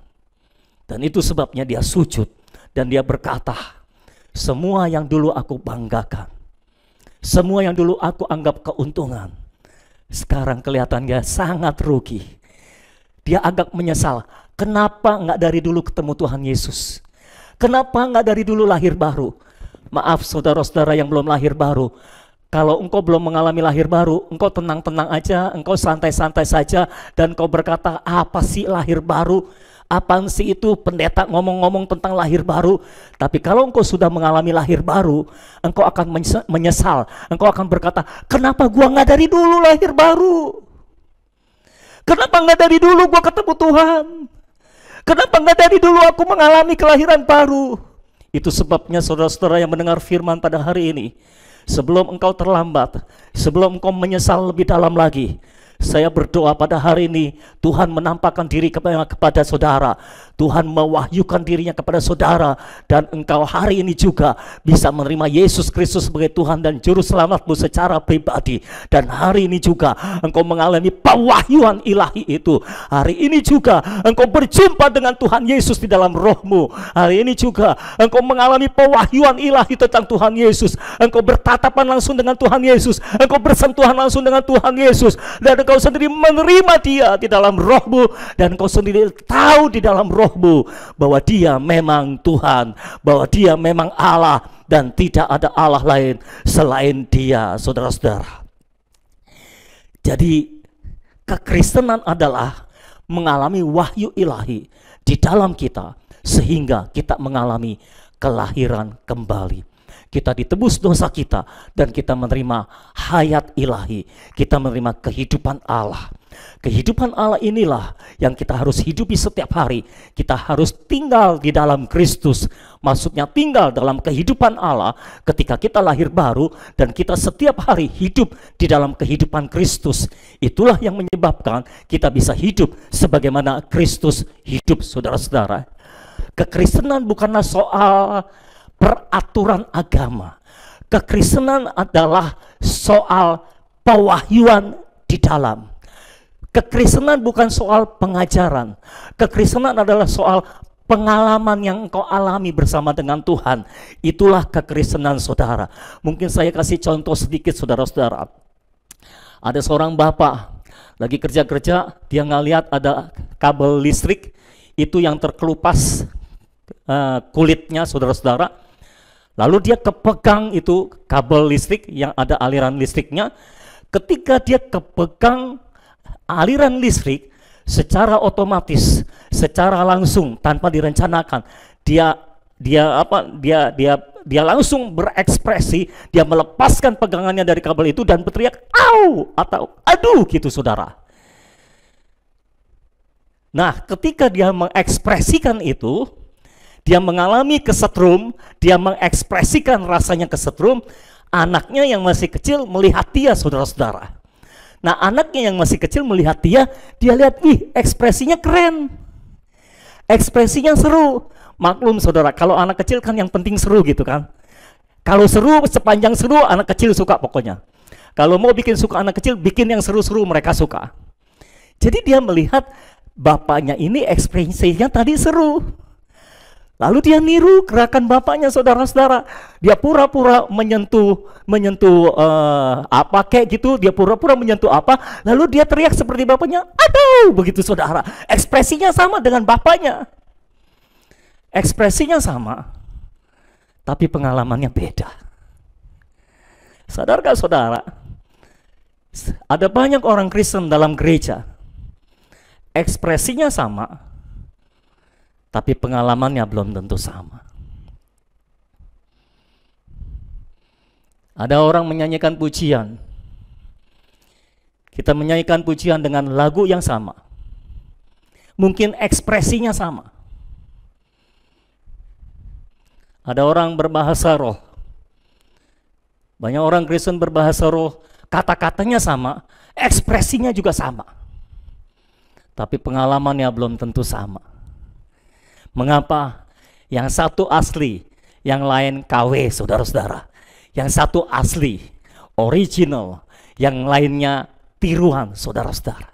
Dan itu sebabnya dia sujud dan dia berkata, semua yang dulu aku banggakan, semua yang dulu aku anggap keuntungan, sekarang kelihatannya sangat rugi. Dia agak menyesal. Kenapa nggak dari dulu ketemu Tuhan Yesus? Kenapa nggak dari dulu lahir baru? Maaf saudara-saudara yang belum lahir baru, kalau engkau belum mengalami lahir baru, engkau tenang-tenang aja, engkau santai-santai saja, dan engkau berkata, apa sih lahir baru? Apaan sih itu pendeta ngomong-ngomong tentang lahir baru? Tapi kalau engkau sudah mengalami lahir baru, engkau akan menyesal. Engkau akan berkata, kenapa gua nggak dari dulu lahir baru? Kenapa nggak dari dulu gua ketemu Tuhan? Kenapa nggak dari dulu aku mengalami kelahiran baru? Itu sebabnya saudara-saudara yang mendengar firman pada hari ini, sebelum engkau terlambat, sebelum engkau menyesal lebih dalam lagi, saya berdoa pada hari ini, Tuhan menampakkan diri kepada saudara, Tuhan mewahyukan dirinya kepada saudara, dan engkau hari ini juga bisa menerima Yesus Kristus sebagai Tuhan dan Juru Selamatmu secara pribadi. Dan hari ini juga engkau mengalami pewahyuan ilahi itu. Hari ini juga engkau berjumpa dengan Tuhan Yesus di dalam rohmu. Hari ini juga engkau mengalami pewahyuan ilahi tentang Tuhan Yesus. Engkau bertatapan langsung dengan Tuhan Yesus. Engkau bersentuhan langsung dengan Tuhan Yesus. Dan engkau sendiri menerima dia di dalam rohmu. Dan engkau sendiri tahu di dalam rohmu bahwa dia memang Tuhan, bahwa dia memang Allah, dan tidak ada Allah lain selain dia, saudara-saudara. Jadi kekristenan adalah mengalami wahyu ilahi di dalam kita, sehingga kita mengalami kelahiran kembali. Kita ditebus dosa kita dan kita menerima hayat ilahi. Kita menerima kehidupan Allah. Kehidupan Allah inilah yang kita harus hidupi setiap hari. Kita harus tinggal di dalam Kristus. Maksudnya tinggal dalam kehidupan Allah ketika kita lahir baru dan kita setiap hari hidup di dalam kehidupan Kristus. Itulah yang menyebabkan kita bisa hidup sebagaimana Kristus hidup, saudara-saudara. Kekristenan bukanlah soal peraturan agama. Kekristenan adalah soal pewahyuan di dalam. Kekristenan bukan soal pengajaran. Kekristenan adalah soal pengalaman yang engkau alami bersama dengan Tuhan. Itulah kekristenan saudara. Mungkin saya kasih contoh sedikit saudara-saudara. Ada seorang bapak lagi kerja-kerja, dia ngeliat ada kabel listrik itu yang terkelupas kulitnya saudara-saudara. Lalu dia kepegang itu kabel listrik yang ada aliran listriknya. Ketika dia kepegang aliran listrik, secara otomatis, secara langsung tanpa direncanakan, dia langsung berekspresi, dia melepaskan pegangannya dari kabel itu dan berteriak "au" atau "aduh" gitu saudara. Nah, ketika dia mengekspresikan itu, dia mengalami kesetrum, dia mengekspresikan rasanya kesetrum, anaknya yang masih kecil melihat dia saudara-saudara. Nah, anaknya yang masih kecil melihat dia lihat, ih, ekspresinya keren, ekspresinya seru. Maklum saudara, kalau anak kecil kan yang penting seru gitu kan. Kalau seru, sepanjang seru, anak kecil suka pokoknya. Kalau mau bikin suka anak kecil, bikin yang seru-seru, mereka suka. Jadi dia melihat bapaknya ini ekspresinya tadi seru. Lalu dia niru gerakan bapaknya saudara-saudara. Dia pura-pura menyentuh apa kayak gitu, dia pura-pura menyentuh apa, lalu dia teriak seperti bapaknya, "aduh" begitu saudara. Ekspresinya sama dengan bapaknya. Ekspresinya sama, tapi pengalamannya beda. Sadarkah saudara? Ada banyak orang Kristen dalam gereja. Ekspresinya sama, tapi pengalamannya belum tentu sama. Ada orang menyanyikan pujian. Kita menyanyikan pujian dengan lagu yang sama. Mungkin ekspresinya sama. Ada orang berbahasa roh. Banyak orang Kristen berbahasa roh, kata-katanya sama, ekspresinya juga sama. Tapi pengalamannya belum tentu sama. Mengapa? Yang satu asli, yang lain KW, saudara-saudara. Yang satu asli, original, yang lainnya tiruan, saudara-saudara.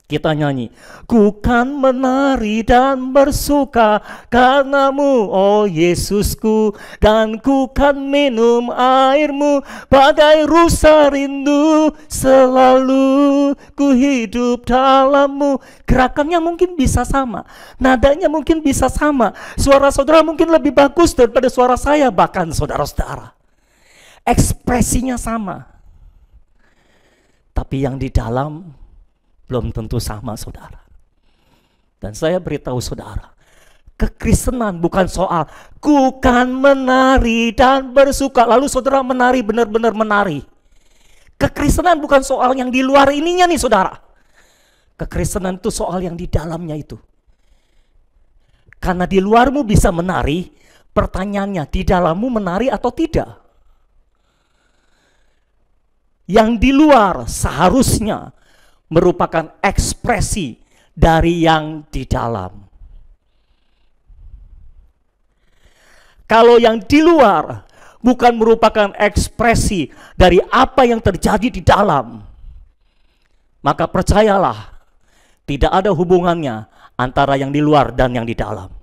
Kita nyanyi, ku kan menari dan bersuka karenamu, oh Yesusku, dan ku kan minum airmu bagai rusa rindu, selalu ku hidup dalammu. Gerakannya mungkin bisa sama, nadanya mungkin bisa sama, suara saudara mungkin lebih bagus daripada suara saya bahkan saudara-saudara. Ekspresinya sama, tapi yang di dalam belum tentu sama saudara. Dan saya beritahu saudara, kekristenan bukan soal ku kan menari dan bersuka, lalu saudara menari, benar-benar menari. Kekristenan bukan soal yang di luar ininya nih saudara. Kekristenan itu soal yang di dalamnya itu. Karena di luarmu bisa menari, pertanyaannya di dalammu menari atau tidak? Yang di luar seharusnya merupakan ekspresi dari yang di dalam. Kalau yang di luar bukan merupakan ekspresi dari apa yang terjadi di dalam, maka percayalah, tidak ada hubungannya antara yang di luar dan yang di dalam.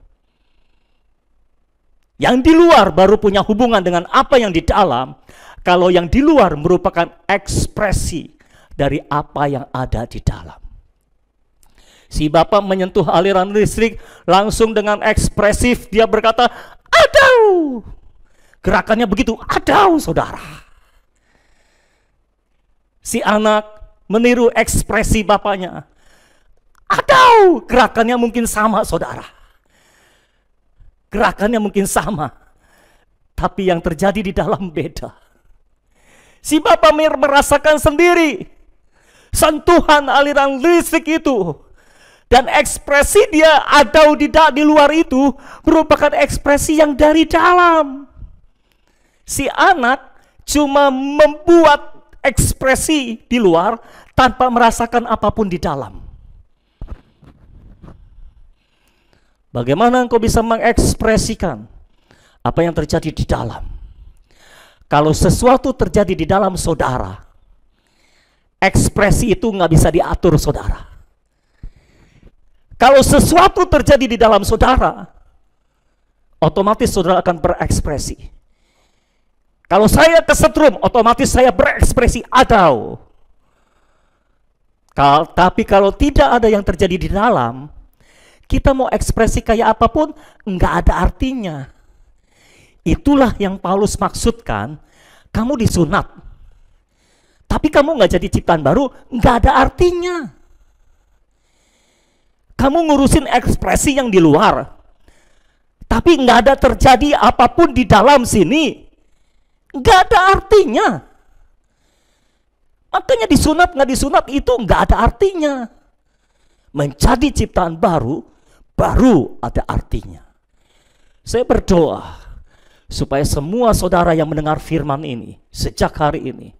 Yang di luar baru punya hubungan dengan apa yang di dalam, kalau yang di luar merupakan ekspresi dari apa yang ada di dalam. Si bapak menyentuh aliran listrik langsung dengan ekspresif, dia berkata, "aduh." Gerakannya begitu, "aduh" saudara. Si anak meniru ekspresi bapaknya, "aduh." Gerakannya mungkin sama saudara. Gerakannya mungkin sama, tapi yang terjadi di dalam beda. Si bapak merasakan sendiri sentuhan aliran listrik itu, dan ekspresi dia atau tidak di luar itu merupakan ekspresi yang dari dalam. Si anak cuma membuat ekspresi di luar tanpa merasakan apapun di dalam. Bagaimana engkau bisa mengekspresikan apa yang terjadi di dalam? Kalau sesuatu terjadi di dalam saudara, ekspresi itu nggak bisa diatur saudara. Kalau sesuatu terjadi di dalam saudara, otomatis saudara akan berekspresi. Kalau saya kesetrum, otomatis saya berekspresi atau. Tapi kalau tidak ada yang terjadi di dalam, kita mau ekspresi kayak apapun, nggak ada artinya. Itulah yang Paulus maksudkan, kamu disunat, tapi kamu nggak jadi ciptaan baru, nggak ada artinya. Kamu ngurusin ekspresi yang di luar, tapi nggak ada terjadi apapun di dalam sini, nggak ada artinya. Makanya disunat nggak disunat itu nggak ada artinya. Menjadi ciptaan baru, baru ada artinya. Saya berdoa supaya semua saudara yang mendengar firman ini sejak hari ini,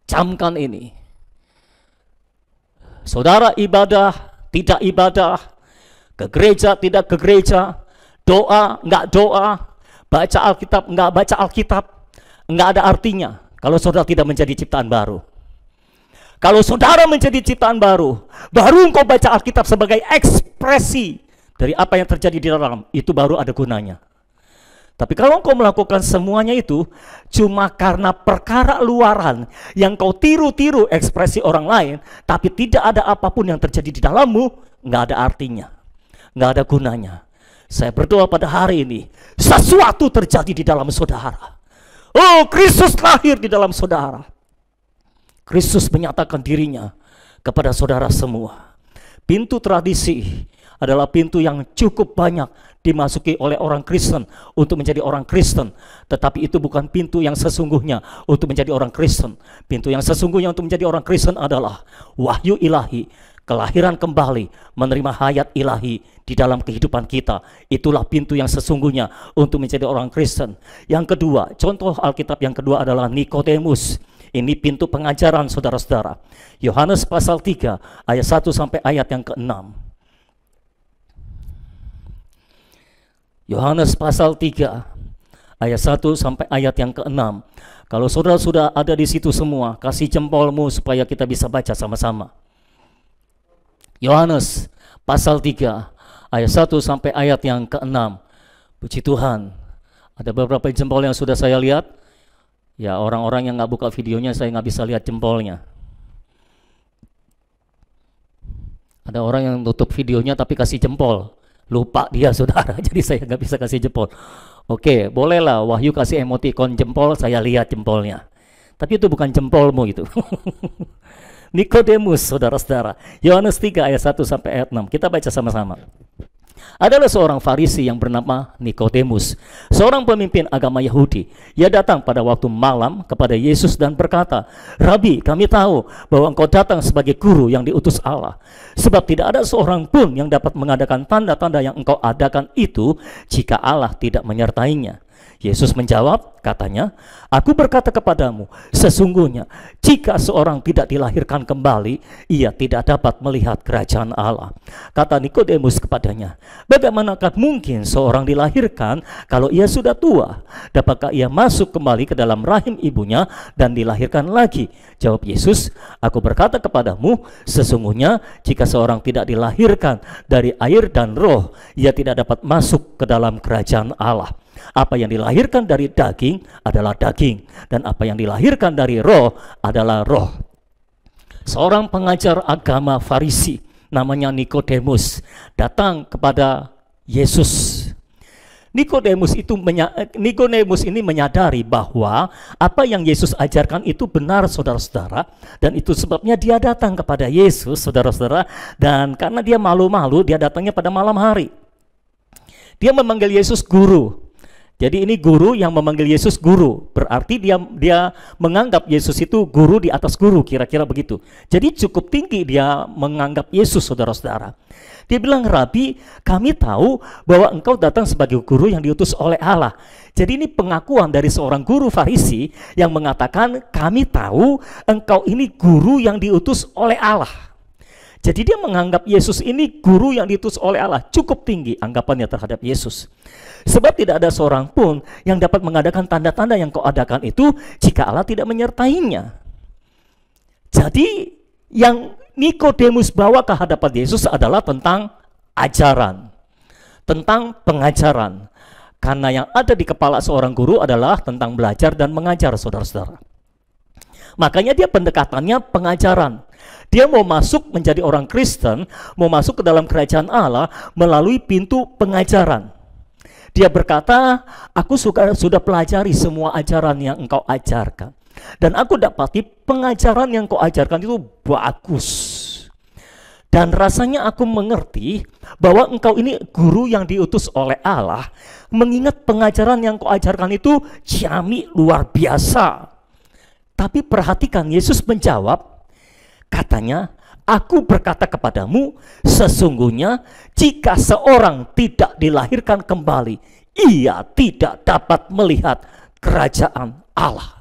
camkan ini. Saudara ibadah, tidak ibadah, ke gereja, tidak ke gereja, doa, nggak doa, baca Alkitab, nggak baca Alkitab, nggak ada artinya kalau saudara tidak menjadi ciptaan baru. Kalau saudara menjadi ciptaan baru, baru engkau baca Alkitab sebagai ekspresi dari apa yang terjadi di dalam, itu baru ada gunanya. Tapi kalau engkau melakukan semuanya itu cuma karena perkara luaran yang kau tiru-tiru ekspresi orang lain, tapi tidak ada apapun yang terjadi di dalammu, nggak ada artinya, nggak ada gunanya. Saya berdoa pada hari ini, sesuatu terjadi di dalam saudara. Oh, Kristus lahir di dalam saudara. Kristus menyatakan dirinya kepada saudara semua. Pintu tradisi adalah pintu yang cukup banyak dimasuki oleh orang Kristen untuk menjadi orang Kristen, tetapi itu bukan pintu yang sesungguhnya untuk menjadi orang Kristen. Pintu yang sesungguhnya untuk menjadi orang Kristen adalah wahyu ilahi, kelahiran kembali, menerima hayat ilahi di dalam kehidupan kita. Itulah pintu yang sesungguhnya untuk menjadi orang Kristen. Yang kedua, contoh Alkitab yang kedua adalah Nikodemus. Ini pintu pengajaran saudara-saudara. Yohanes pasal 3 ayat 1 sampai ayat yang ke-6. Yohanes pasal 3 ayat 1 sampai ayat yang ke-6. Kalau saudara sudah ada di situ semua, kasih jempolmu supaya kita bisa baca sama-sama. Yohanes pasal 3 ayat 1 sampai ayat yang ke-6. Puji Tuhan. Ada beberapa jempol yang sudah saya lihat. Ya, orang-orang yang nggak buka videonya, saya nggak bisa lihat jempolnya. Ada orang yang tutup videonya tapi kasih jempol. Lupa dia saudara, jadi saya nggak bisa kasih jempol. Oke, bolehlah Wahyu kasih emoticon jempol, saya lihat jempolnya. Tapi itu bukan jempolmu itu. Nikodemus, saudara-saudara. Yohanes 3 ayat 1 sampai ayat 6. Kita baca sama-sama. Adalah seorang Farisi yang bernama Nikodemus, seorang pemimpin agama Yahudi. Ia datang pada waktu malam kepada Yesus dan berkata, "Rabi, kami tahu bahwa engkau datang sebagai guru yang diutus Allah. Sebab tidak ada seorang pun yang dapat mengadakan tanda-tanda yang engkau adakan itu jika Allah tidak menyertainya." Yesus menjawab, katanya, "Aku berkata kepadamu, sesungguhnya jika seorang tidak dilahirkan kembali, ia tidak dapat melihat kerajaan Allah." Kata Nikodemus kepadanya, "Bagaimanakah mungkin seorang dilahirkan kalau ia sudah tua? Dapatkah ia masuk kembali ke dalam rahim ibunya dan dilahirkan lagi?" Jawab Yesus, "Aku berkata kepadamu, sesungguhnya jika seorang tidak dilahirkan dari air dan roh, ia tidak dapat masuk ke dalam kerajaan Allah. Apa yang dilahirkan dari daging adalah daging, dan apa yang dilahirkan dari roh adalah roh." Seorang pengajar agama Farisi namanya Nikodemus datang kepada Yesus. Nikodemus ini menyadari bahwa apa yang Yesus ajarkan itu benar, saudara-saudara, dan itu sebabnya dia datang kepada Yesus, saudara-saudara, dan karena dia malu-malu, dia datangnya pada malam hari. Dia memanggil Yesus guru. Jadi ini guru yang memanggil Yesus guru, berarti dia menganggap Yesus itu guru di atas guru, kira-kira begitu. Jadi cukup tinggi dia menganggap Yesus, saudara-saudara. Dia bilang, "Rabi, kami tahu bahwa engkau datang sebagai guru yang diutus oleh Allah." Jadi ini pengakuan dari seorang guru Farisi yang mengatakan, "Kami tahu engkau ini guru yang diutus oleh Allah." Jadi dia menganggap Yesus ini guru yang diutus oleh Allah. Cukup tinggi anggapannya terhadap Yesus. Sebab tidak ada seorang pun yang dapat mengadakan tanda-tanda yang kau adakan itu jika Allah tidak menyertainya. Jadi yang Nikodemus bawa ke hadapan Yesus adalah tentang ajaran, tentang pengajaran. Karena yang ada di kepala seorang guru adalah tentang belajar dan mengajar, saudara-saudara. Makanya dia pendekatannya pengajaran. Dia mau masuk menjadi orang Kristen, mau masuk ke dalam kerajaan Allah melalui pintu pengajaran. Dia berkata, aku sudah pelajari semua ajaran yang engkau ajarkan. Dan aku dapati pengajaran yang kau ajarkan itu bagus. Dan rasanya aku mengerti bahwa engkau ini guru yang diutus oleh Allah, mengingat pengajaran yang kau ajarkan itu jami luar biasa. Tapi perhatikan, Yesus menjawab, katanya, aku berkata kepadamu, sesungguhnya jika seorang tidak dilahirkan kembali, ia tidak dapat melihat kerajaan Allah.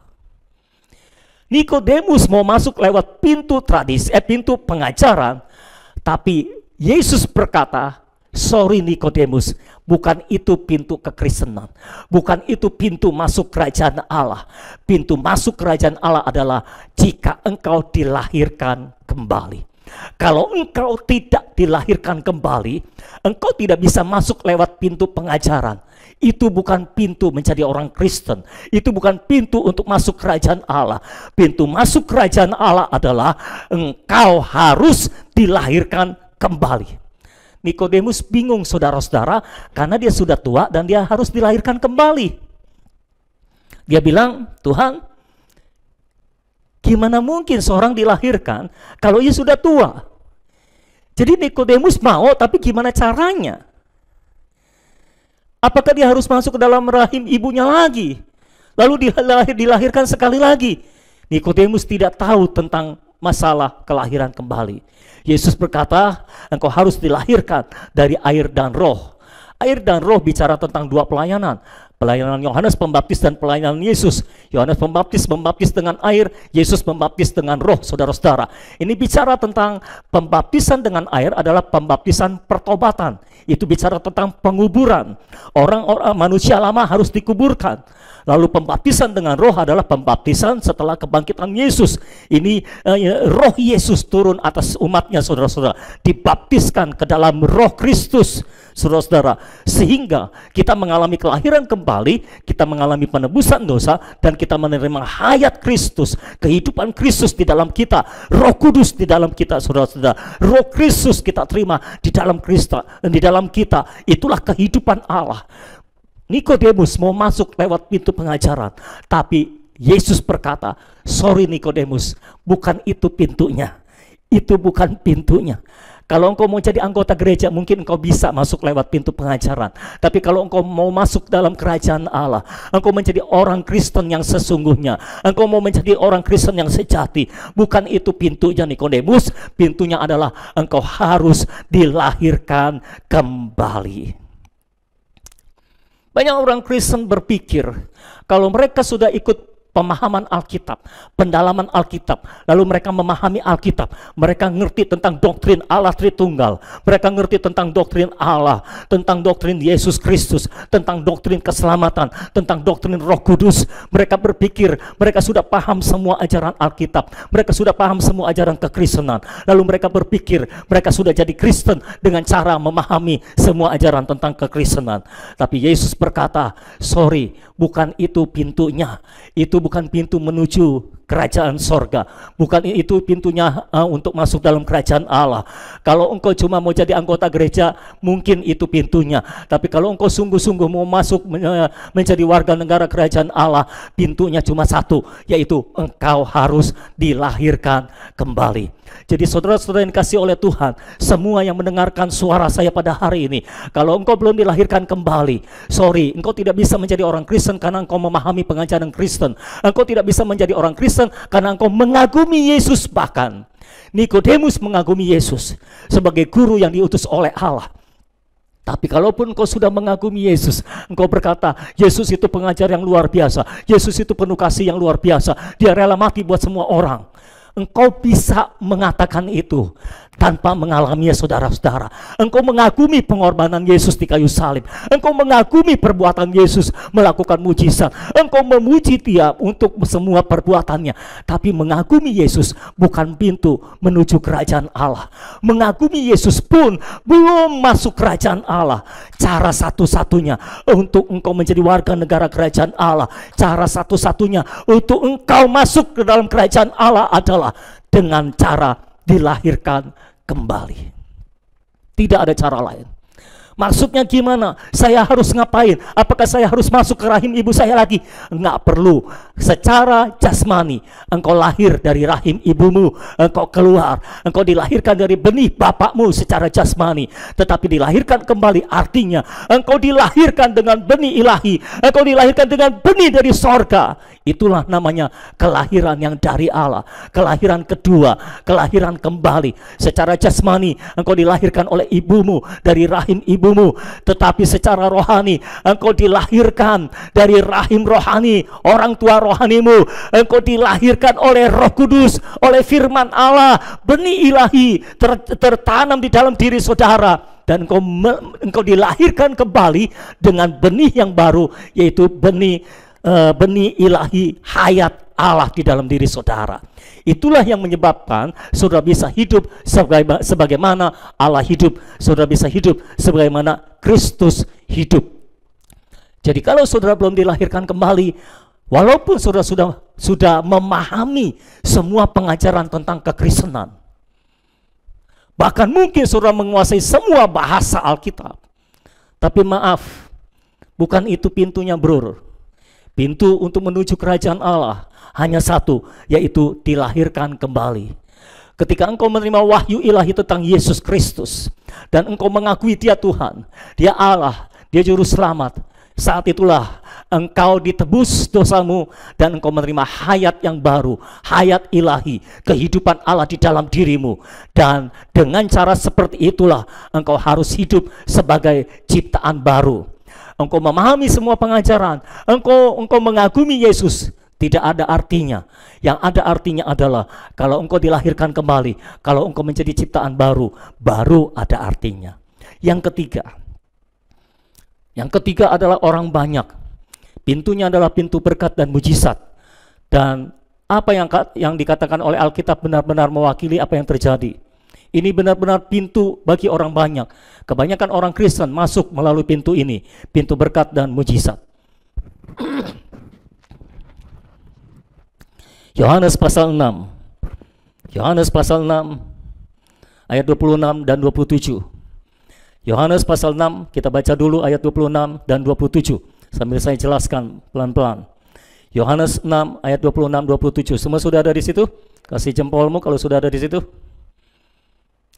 Nikodemus mau masuk lewat pintu tradisi, pintu pengajaran, tapi Yesus berkata, sorry Nikodemus, bukan itu pintu kekristenan, bukan itu pintu masuk kerajaan Allah. Pintu masuk kerajaan Allah adalah jika engkau dilahirkan kembali. Kalau engkau tidak dilahirkan kembali, engkau tidak bisa masuk lewat pintu pengajaran. Itu bukan pintu menjadi orang Kristen. Itu bukan pintu untuk masuk kerajaan Allah. Pintu masuk kerajaan Allah adalah engkau harus dilahirkan kembali. Nikodemus bingung, saudara-saudara, karena dia sudah tua dan dia harus dilahirkan kembali. Dia bilang, Tuhan, gimana mungkin seorang dilahirkan kalau ia sudah tua? Jadi Nikodemus mau, tapi gimana caranya? Apakah dia harus masuk ke dalam rahim ibunya lagi? Lalu dilahirkan sekali lagi? Nikodemus tidak tahu tentang masalah kelahiran kembali. Yesus berkata, engkau harus dilahirkan dari air dan roh. Air dan roh bicara tentang dua pelayanan. Pelayanan Yohanes Pembaptis dan pelayanan Yesus. Yohanes Pembaptis membaptis dengan air, Yesus membaptis dengan roh, saudara-saudara. Ini bicara tentang pembaptisan dengan air adalah pembaptisan pertobatan. Itu bicara tentang penguburan. Orang-orang manusia lama harus dikuburkan. Lalu pembaptisan dengan roh adalah pembaptisan setelah kebangkitan Yesus. Ini roh Yesus turun atas umatnya, saudara-saudara. Dibaptiskan ke dalam roh Kristus, saudara-saudara. Sehingga kita mengalami kelahiran kembali, kita mengalami penebusan dosa, dan kita menerima hayat Kristus, kehidupan Kristus di dalam kita, Roh Kudus di dalam kita, saudara-saudara. Roh Kristus kita terima di dalam Kristus, di dalam kita. Itulah kehidupan Allah. Nikodemus mau masuk lewat pintu pengajaran, tapi Yesus berkata, sorry Nikodemus, bukan itu pintunya. Itu bukan pintunya. Kalau engkau mau jadi anggota gereja, mungkin engkau bisa masuk lewat pintu pengajaran. Tapi kalau engkau mau masuk dalam kerajaan Allah, engkau menjadi orang Kristen yang sesungguhnya, engkau mau menjadi orang Kristen yang sejati, bukan itu pintunya Nikodemus. Pintunya adalah engkau harus dilahirkan kembali. Banyak orang Kristen berpikir kalau mereka sudah ikut pemahaman Alkitab, pendalaman Alkitab, lalu mereka memahami Alkitab, mereka ngerti tentang doktrin Allah Tritunggal, mereka ngerti tentang doktrin Allah, tentang doktrin Yesus Kristus, tentang doktrin keselamatan, tentang doktrin Roh Kudus. Mereka berpikir mereka sudah paham semua ajaran Alkitab, mereka sudah paham semua ajaran kekristenan, lalu mereka berpikir mereka sudah jadi Kristen dengan cara memahami semua ajaran tentang kekristenan. Tapi Yesus berkata, sorry, bukan itu pintunya. Itu bukan pintu menuju kerajaan sorga, bukan itu pintunya untuk masuk dalam kerajaan Allah. Kalau engkau cuma mau jadi anggota gereja, mungkin itu pintunya. Tapi kalau engkau sungguh-sungguh mau masuk menjadi warga negara kerajaan Allah, pintunya cuma satu, yaitu engkau harus dilahirkan kembali. Jadi saudara-saudara yang dikasihi oleh Tuhan, semua yang mendengarkan suara saya pada hari ini, kalau engkau belum dilahirkan kembali, sorry, engkau tidak bisa menjadi orang Kristen karena engkau memahami pengajaran Kristen. Engkau tidak bisa menjadi orang Kristen karena engkau mengagumi Yesus. Bahkan Nikodemus mengagumi Yesus sebagai guru yang diutus oleh Allah. Tapi kalaupun engkau sudah mengagumi Yesus, engkau berkata, Yesus itu pengajar yang luar biasa, Yesus itu penuh kasih yang luar biasa, dia rela mati buat semua orang. Engkau bisa mengatakan itu, tanpa mengalaminya, saudara-saudara. Engkau mengagumi pengorbanan Yesus di kayu salib. Engkau mengagumi perbuatan Yesus melakukan mujizat. Engkau memuji Dia untuk semua perbuatannya. Tapi mengagumi Yesus bukan pintu menuju kerajaan Allah. Mengagumi Yesus pun belum masuk kerajaan Allah. Cara satu-satunya untuk engkau menjadi warga negara kerajaan Allah, cara satu-satunya untuk engkau masuk ke dalam kerajaan Allah adalah dengan cara dilahirkan kembali. Tidak ada cara lain. Maksudnya gimana? Saya harus ngapain? Apakah saya harus masuk ke rahim ibu saya lagi? Enggak perlu. Secara jasmani, engkau lahir dari rahim ibumu, engkau keluar, engkau dilahirkan dari benih bapakmu secara jasmani. Tetapi dilahirkan kembali artinya engkau dilahirkan dengan benih ilahi, engkau dilahirkan dengan benih dari sorga. Itulah namanya kelahiran yang dari Allah, kelahiran kedua, kelahiran kembali. Secara jasmani engkau dilahirkan oleh ibumu dari rahim ibumu, tetapi secara rohani engkau dilahirkan dari rahim rohani orang tua rohanimu. Engkau dilahirkan oleh Roh Kudus, oleh firman Allah, benih ilahi tertanam di dalam diri saudara. Dan engkau dilahirkan kembali dengan benih yang baru, yaitu benih ilahi, hayat Allah di dalam diri saudara. Itulah yang menyebabkan saudara bisa hidup sebagaimana Allah hidup. Saudara bisa hidup sebagaimana Kristus hidup. Jadi kalau saudara belum dilahirkan kembali, walaupun saudara sudah memahami semua pengajaran tentang kekristenan, bahkan mungkin saudara menguasai semua bahasa Alkitab, tapi maaf, bukan itu pintunya, bro. Pintu untuk menuju kerajaan Allah hanya satu, yaitu dilahirkan kembali. Ketika engkau menerima wahyu ilahi tentang Yesus Kristus dan engkau mengakui Dia Tuhan, Dia Allah, Dia Juru Selamat, saat itulah engkau ditebus dosamu dan engkau menerima hayat yang baru, hayat ilahi, kehidupan Allah di dalam dirimu. Dan dengan cara seperti itulah engkau harus hidup sebagai ciptaan baru. Engkau memahami semua pengajaran, engkau mengagumi Yesus, tidak ada artinya. Yang ada artinya adalah kalau engkau dilahirkan kembali, kalau engkau menjadi ciptaan baru, baru ada artinya. Yang ketiga adalah orang banyak. Pintunya adalah pintu berkat dan mujizat. Dan apa yang dikatakan oleh Alkitab benar-benar mewakili apa yang terjadi. Ini benar-benar pintu bagi orang banyak. Kebanyakan orang Kristen masuk melalui pintu ini, pintu berkat dan mujizat. Yohanes pasal 6. Yohanes pasal 6 ayat 26 dan 27. Yohanes pasal 6, kita baca dulu ayat 26 dan 27 sambil saya jelaskan pelan-pelan. Yohanes 6 ayat 26 27. Semua sudah ada di situ? Kasih jempolmu kalau sudah ada di situ.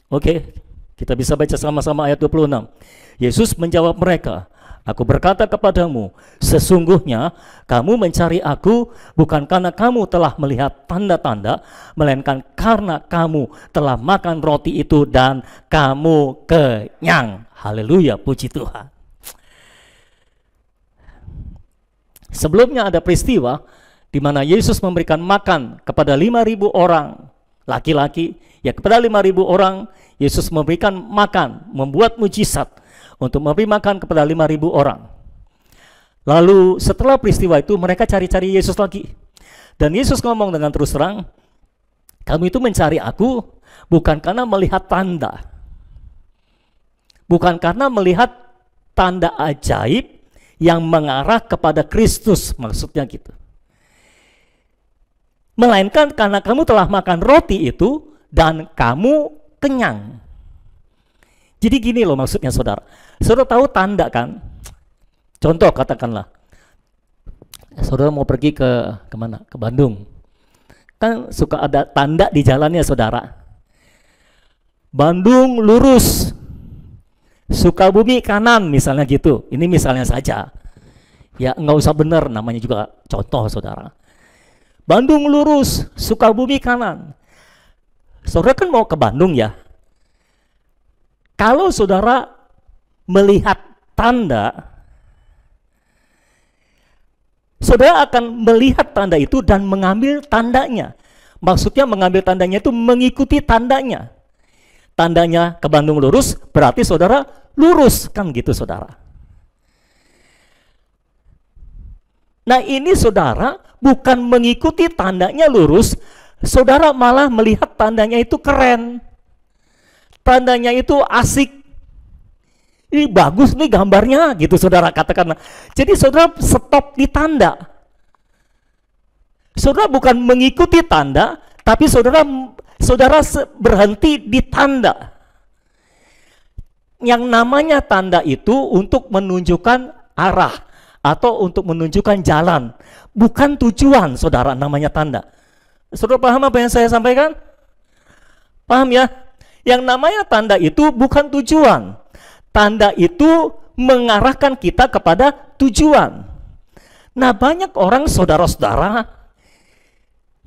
Oke, kita bisa baca sama-sama ayat 26. Yesus menjawab mereka, "Aku berkata kepadamu, sesungguhnya kamu mencari aku bukan karena kamu telah melihat tanda-tanda, melainkan karena kamu telah makan roti itu dan kamu kenyang." Haleluya, puji Tuhan. Sebelumnya ada peristiwa di mana Yesus memberikan makan kepada 5.000 orang laki-laki. Ya, kepada 5.000 orang Yesus memberikan makan, membuat mujizat untuk memberi makan kepada 5.000 orang. Lalu setelah peristiwa itu mereka cari-cari Yesus lagi. Dan Yesus ngomong dengan terus terang, "Kamu itu mencari aku bukan karena melihat tanda, bukan karena melihat tanda ajaib yang mengarah kepada Kristus," maksudnya gitu, "melainkan karena kamu telah makan roti itu dan kamu kenyang." Jadi gini loh maksudnya saudara. Saudara tahu tanda kan? Contoh katakanlah, saudara mau pergi kemana? Ke Bandung. Kan suka ada tanda di jalannya saudara. Bandung lurus, Sukabumi kanan misalnya gitu. Ini misalnya saja. Ya nggak usah benar, namanya juga contoh saudara. Bandung lurus, Sukabumi kanan. Saudara kan mau ke Bandung ya. Kalau saudara melihat tanda, saudara akan melihat tanda itu dan mengambil tandanya. Maksudnya mengambil tandanya itu mengikuti tandanya. tandanya ke Bandung lurus, berarti saudara lurus, kan gitu saudara. Nah ini saudara bukan mengikuti tandanya lurus, saudara malah melihat tandanya itu keren, tandanya itu asik, ini bagus nih gambarnya gitu saudara katakan. Jadi saudara stop di tanda. Saudara bukan mengikuti tanda, tapi saudara berhenti di tanda. Yang namanya tanda itu untuk menunjukkan arah atau untuk menunjukkan jalan, bukan tujuan saudara namanya tanda. Saudara paham apa yang saya sampaikan? Paham ya? Yang namanya tanda itu bukan tujuan. Tanda itu mengarahkan kita kepada tujuan. Nah banyak orang saudara-saudara,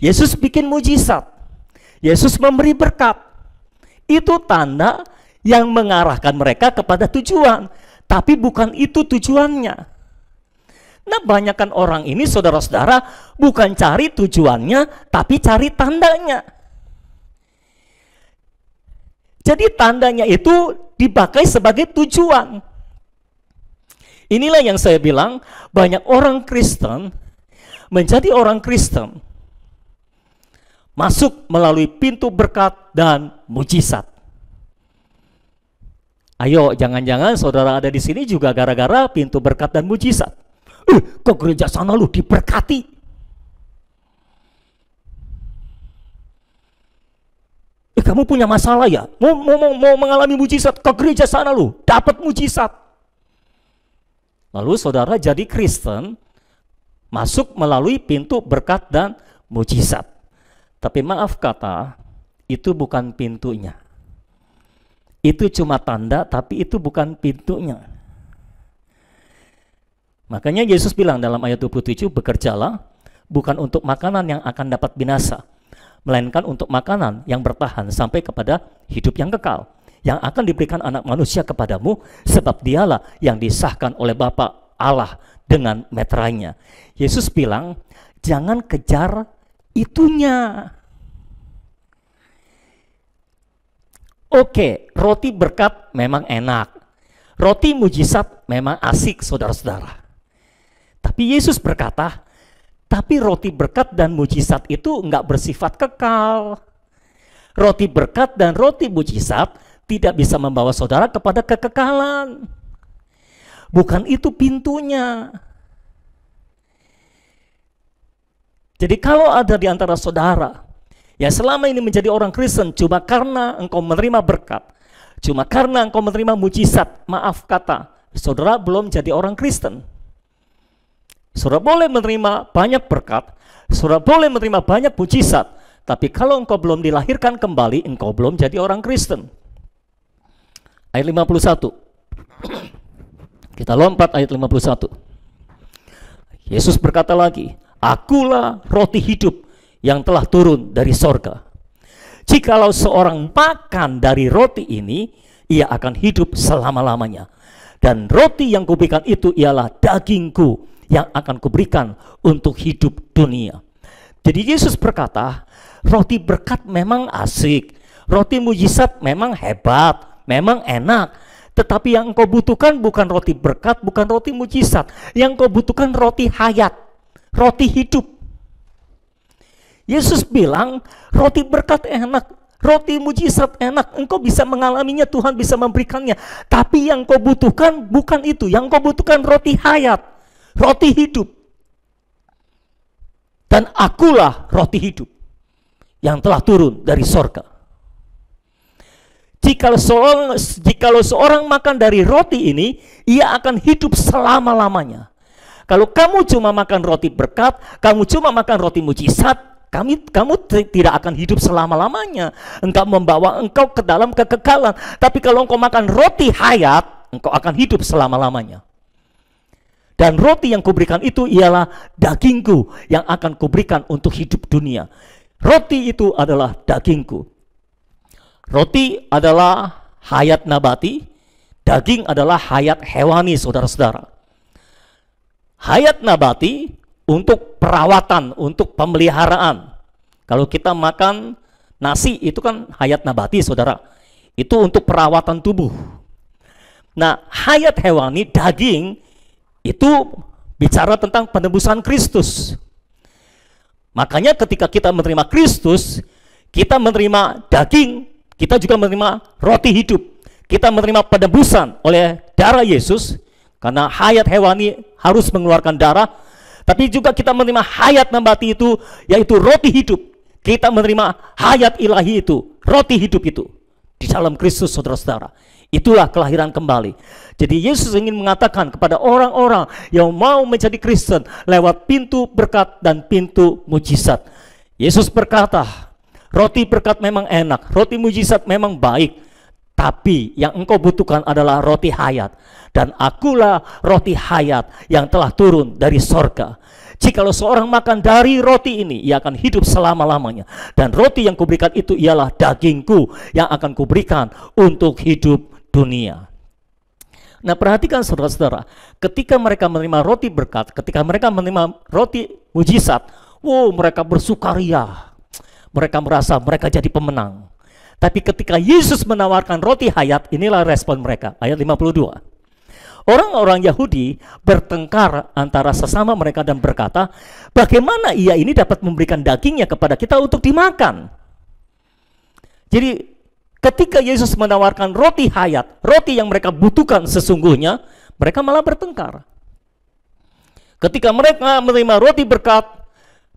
Yesus bikin mujizat, Yesus memberi berkat, itu tanda yang mengarahkan mereka kepada tujuan, tapi bukan itu tujuannya. Nah banyakkan orang ini saudara-saudara bukan cari tujuannya, tapi cari tandanya. Jadi tandanya itu dipakai sebagai tujuan. Inilah yang saya bilang, banyak orang Kristen menjadi orang Kristen masuk melalui pintu berkat dan mujizat. Ayo, jangan-jangan saudara ada di sini juga gara-gara pintu berkat dan mujizat. Ke gereja sana lu diberkati. Kamu punya masalah ya? Mau mengalami mujizat, ke gereja sana lu dapat mujizat. Lalu saudara jadi Kristen, masuk melalui pintu berkat dan mujizat. Tapi maaf kata, itu bukan pintunya. Itu cuma tanda, tapi itu bukan pintunya. Makanya Yesus bilang dalam ayat 27, bekerjalah bukan untuk makanan yang akan dapat binasa, melainkan untuk makanan yang bertahan sampai kepada hidup yang kekal, yang akan diberikan anak manusia kepadamu, sebab dialah yang disahkan oleh Bapa Allah dengan meterainya. Yesus bilang, jangan kejar itunya. Oke, roti berkat memang enak, roti mujizat memang asik saudara-saudara. Tapi Yesus berkata, tapi roti berkat dan mujizat itu enggak bersifat kekal. Roti berkat dan roti mujizat tidak bisa membawa saudara kepada kekekalan. Bukan itu pintunya. Jadi kalau ada di antara saudara yang selama ini menjadi orang Kristen cuma karena engkau menerima berkat, cuma karena engkau menerima mujizat, maaf kata, saudara belum jadi orang Kristen. Saudara boleh menerima banyak berkat, saudara boleh menerima banyak mujizat, tapi kalau engkau belum dilahirkan kembali, engkau belum jadi orang Kristen. Ayat 51. Kita lompat ayat 51. Yesus berkata lagi, akulah roti hidup yang telah turun dari sorga. Jikalau seorang makan dari roti ini, ia akan hidup selama-lamanya. Dan roti yang kuberikan itu ialah dagingku yang akan kuberikan untuk hidup dunia. Jadi Yesus berkata, roti berkat memang asik, roti mujizat memang hebat, memang enak, tetapi yang engkau butuhkan bukan roti berkat, bukan roti mujizat. Yang engkau butuhkan roti hayat, roti hidup. Yesus bilang, roti berkat enak, roti mujizat enak, engkau bisa mengalaminya, Tuhan bisa memberikannya. Tapi yang engkau butuhkan bukan itu, yang engkau butuhkan roti hayat, roti hidup. Dan akulah roti hidup yang telah turun dari sorga. Jikalau seorang makan dari roti ini, ia akan hidup selama-lamanya. Kalau kamu cuma makan roti berkat, kamu cuma makan roti mujizat, kamu tidak akan hidup selama-lamanya. Engkau membawa engkau ke dalam kekekalan. Tapi kalau engkau makan roti hayat, engkau akan hidup selama-lamanya. Dan roti yang kuberikan itu ialah dagingku yang akan kuberikan untuk hidup dunia. Roti itu adalah dagingku. Roti adalah hayat nabati, daging adalah hayat hewani, saudara-saudara. Hayat nabati untuk perawatan, untuk pemeliharaan. Kalau kita makan nasi itu kan hayat nabati, saudara. Itu untuk perawatan tubuh. Nah, hayat hewani, daging, itu bicara tentang penebusan Kristus. Makanya ketika kita menerima Kristus, kita menerima daging, kita juga menerima roti hidup. Kita menerima penebusan oleh darah Yesus, karena hayat hewani harus mengeluarkan darah. Tapi juga kita menerima hayat nabati itu, yaitu roti hidup. Kita menerima hayat ilahi itu, roti hidup itu, di dalam Kristus, saudara-saudara. Itulah kelahiran kembali. Jadi Yesus ingin mengatakan kepada orang-orang yang mau menjadi Kristen lewat pintu berkat dan pintu mujizat. Yesus berkata, roti berkat memang enak, roti mujizat memang baik, tapi yang engkau butuhkan adalah roti hayat. Dan akulah roti hayat yang telah turun dari sorga. Jikalau seorang makan dari roti ini, ia akan hidup selama-lamanya. Dan roti yang kuberikan itu ialah dagingku yang akan kuberikan untuk hidup dunia. Nah, perhatikan saudara-saudara, ketika mereka menerima roti berkat, ketika mereka menerima roti mujizat, mereka bersukaria. Mereka merasa mereka jadi pemenang. Tapi ketika Yesus menawarkan roti hayat, inilah respon mereka. Ayat 52. Orang-orang Yahudi bertengkar antara sesama mereka dan berkata, bagaimana ia ini dapat memberikan dagingnya kepada kita untuk dimakan? Jadi ketika Yesus menawarkan roti hayat, roti yang mereka butuhkan sesungguhnya, mereka malah bertengkar. Ketika mereka menerima roti berkat,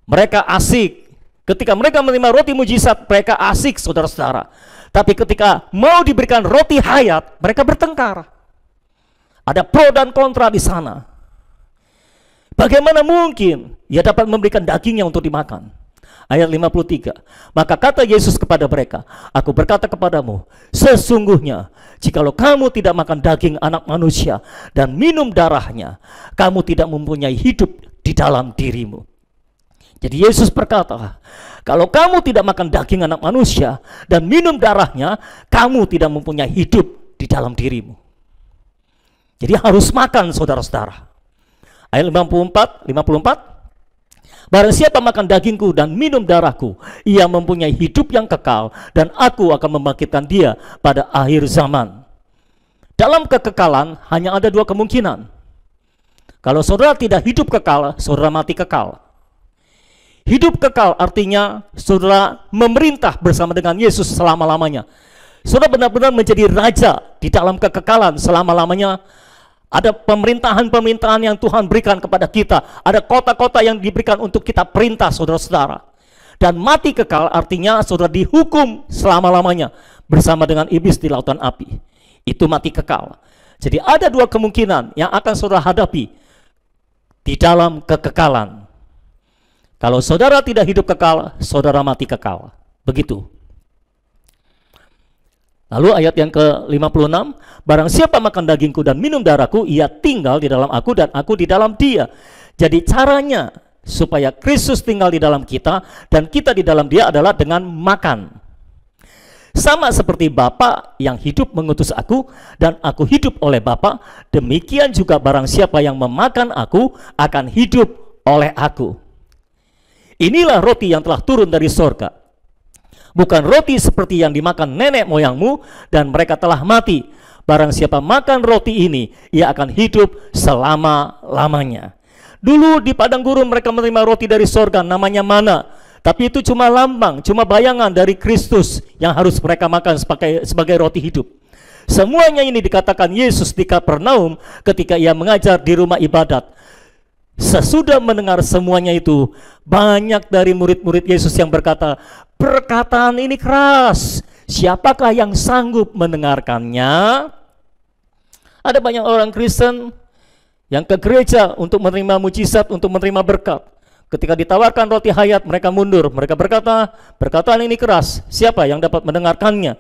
mereka asik. Ketika mereka menerima roti mujizat, mereka asik, saudara-saudara. Tapi ketika mau diberikan roti hayat, mereka bertengkar. Ada pro dan kontra di sana. Bagaimana mungkin ia dapat memberikan dagingnya untuk dimakan? Ayat 53. Maka kata Yesus kepada mereka, aku berkata kepadamu, sesungguhnya jikalau kamu tidak makan daging anak manusia dan minum darahnya, kamu tidak mempunyai hidup di dalam dirimu. Jadi Yesus berkata, kalau kamu tidak makan daging anak manusia dan minum darahnya, kamu tidak mempunyai hidup di dalam dirimu. Jadi harus makan, saudara-saudara. Ayat 54. Barang siapa makan dagingku dan minum darahku, ia mempunyai hidup yang kekal, dan aku akan membangkitkan dia pada akhir zaman. Dalam kekekalan hanya ada dua kemungkinan. Kalau saudara tidak hidup kekal, saudara mati kekal. Hidup kekal artinya saudara memerintah bersama dengan Yesus selama-lamanya. Saudara benar-benar menjadi raja di dalam kekekalan selama-lamanya. Ada pemerintahan-pemerintahan yang Tuhan berikan kepada kita. Ada kota-kota yang diberikan untuk kita perintah, saudara-saudara. Dan mati kekal artinya saudara dihukum selama-lamanya bersama dengan iblis di lautan api. Itu mati kekal. Jadi ada dua kemungkinan yang akan saudara hadapi di dalam kekekalan. Kalau saudara tidak hidup kekal, saudara mati kekal. Begitu. Lalu ayat yang ke-56, barang siapa makan dagingku dan minum darahku, ia tinggal di dalam aku dan aku di dalam dia. Jadi caranya supaya Kristus tinggal di dalam kita dan kita di dalam dia adalah dengan makan. Sama seperti Bapa yang hidup mengutus aku dan aku hidup oleh Bapa, demikian juga barang siapa yang memakan aku akan hidup oleh aku. Inilah roti yang telah turun dari sorga. Bukan roti seperti yang dimakan nenek moyangmu dan mereka telah mati. Barang siapa makan roti ini, ia akan hidup selama-lamanya. Dulu di padang gurun mereka menerima roti dari sorga, namanya mana. Tapi itu cuma lambang, cuma bayangan dari Kristus yang harus mereka makan sebagai roti hidup. Semuanya ini dikatakan Yesus di Kapernaum ketika ia mengajar di rumah ibadat. Sesudah mendengar semuanya itu, banyak dari murid-murid Yesus yang berkata, perkataan ini keras, siapakah yang sanggup mendengarkannya? Ada banyak orang Kristen yang ke gereja untuk menerima mujizat, untuk menerima berkat. Ketika ditawarkan roti hayat, mereka mundur. Mereka berkata, perkataan ini keras, siapa yang dapat mendengarkannya?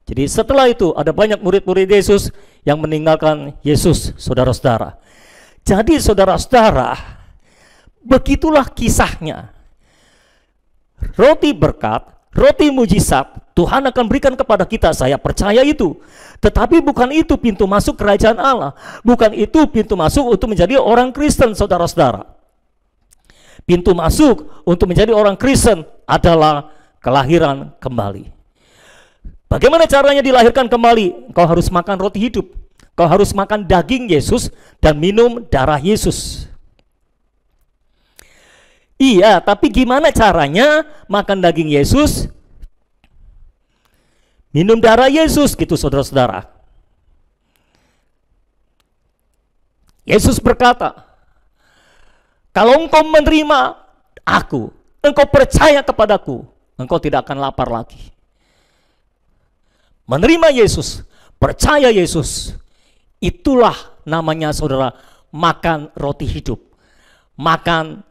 Jadi setelah itu ada banyak murid-murid Yesus yang meninggalkan Yesus, saudara-saudara. Jadi saudara-saudara, begitulah kisahnya. Roti berkat, roti mujizat, Tuhan akan berikan kepada kita, saya percaya itu. Tetapi bukan itu pintu masuk kerajaan Allah. Bukan itu pintu masuk untuk menjadi orang Kristen, saudara-saudara. Pintu masuk untuk menjadi orang Kristen adalah kelahiran kembali. Bagaimana caranya dilahirkan kembali? Kau harus makan roti hidup. Kau harus makan daging Yesus dan minum darah Yesus. Iya, tapi gimana caranya makan daging Yesus, minum darah Yesus gitu saudara-saudara. Yesus berkata, kalau engkau menerima aku, engkau percaya kepadaku, engkau tidak akan lapar lagi. Menerima Yesus, percaya Yesus, itulah namanya saudara makan roti hidup, makan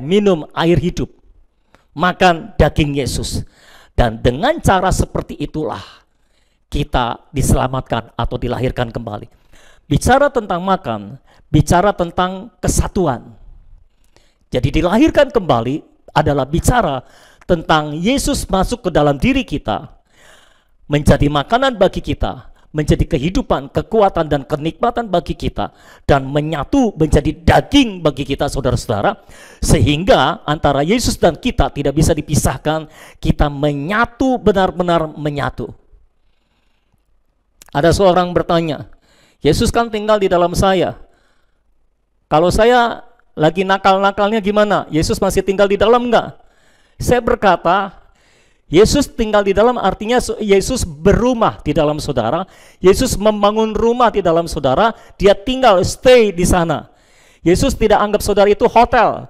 minum air hidup, makan daging Yesus. Dan dengan cara seperti itulah kita diselamatkan atau dilahirkan kembali. Bicara tentang makan, bicara tentang kesatuan. Jadi dilahirkan kembali adalah bicara tentang Yesus masuk ke dalam diri kita, menjadi makanan bagi kita, menjadi kehidupan, kekuatan, dan kenikmatan bagi kita, dan menyatu menjadi daging bagi kita saudara-saudara, sehingga antara Yesus dan kita tidak bisa dipisahkan, kita menyatu, benar-benar menyatu. Ada seorang bertanya, Yesus kan tinggal di dalam saya, kalau saya lagi nakal-nakalnya gimana? Yesus masih tinggal di dalam enggak? Saya berkata, Yesus tinggal di dalam artinya Yesus berumah di dalam saudara. Yesus membangun rumah di dalam saudara. Dia tinggal, stay di sana. Yesus tidak anggap saudara itu hotel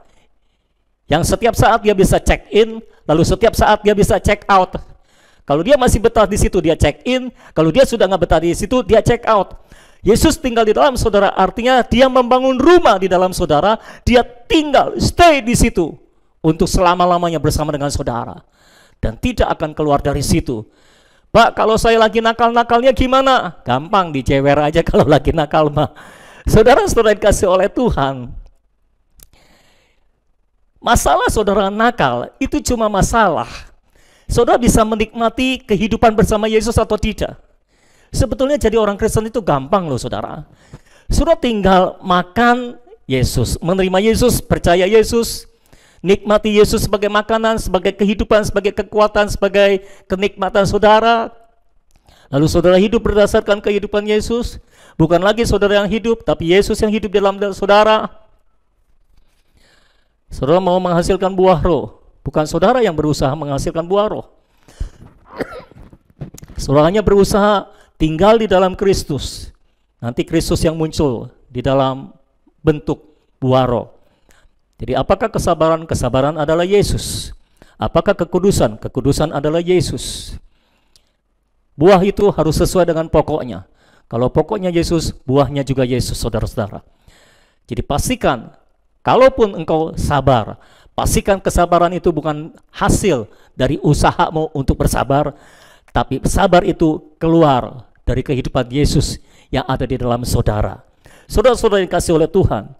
yang setiap saat dia bisa check in, lalu setiap saat dia bisa check out. Kalau dia masih betah di situ dia check in, kalau dia sudah nggak betah di situ dia check out. Yesus tinggal di dalam saudara artinya dia membangun rumah di dalam saudara. Dia tinggal, stay di situ untuk selama-lamanya bersama dengan saudara. Dan tidak akan keluar dari situ. Pak, kalau saya lagi nakal-nakalnya gimana? Gampang, dicewer aja kalau lagi nakal mah. Saudara-saudara dikasih oleh Tuhan, masalah saudara nakal itu cuma masalah saudara bisa menikmati kehidupan bersama Yesus atau tidak. Sebetulnya jadi orang Kristen itu gampang loh saudara. Saudara tinggal makan Yesus, menerima Yesus, percaya Yesus, nikmati Yesus sebagai makanan, sebagai kehidupan, sebagai kekuatan, sebagai kenikmatan saudara. Lalu saudara hidup berdasarkan kehidupan Yesus. Bukan lagi saudara yang hidup, tapi Yesus yang hidup dalam saudara. Saudara mau menghasilkan buah roh, bukan saudara yang berusaha menghasilkan buah roh. Saudara hanya berusaha tinggal di dalam Kristus. Nanti Kristus yang muncul di dalam bentuk buah roh. Jadi apakah kesabaran? Kesabaran adalah Yesus. Apakah kekudusan? Kekudusan adalah Yesus. Buah itu harus sesuai dengan pokoknya. Kalau pokoknya Yesus, buahnya juga Yesus, saudara-saudara. Jadi pastikan, kalaupun engkau sabar, pastikan kesabaran itu bukan hasil dari usahamu untuk bersabar, tapi sabar itu keluar dari kehidupan Yesus yang ada di dalam saudara. Saudara-saudara yang dikasih oleh Tuhan,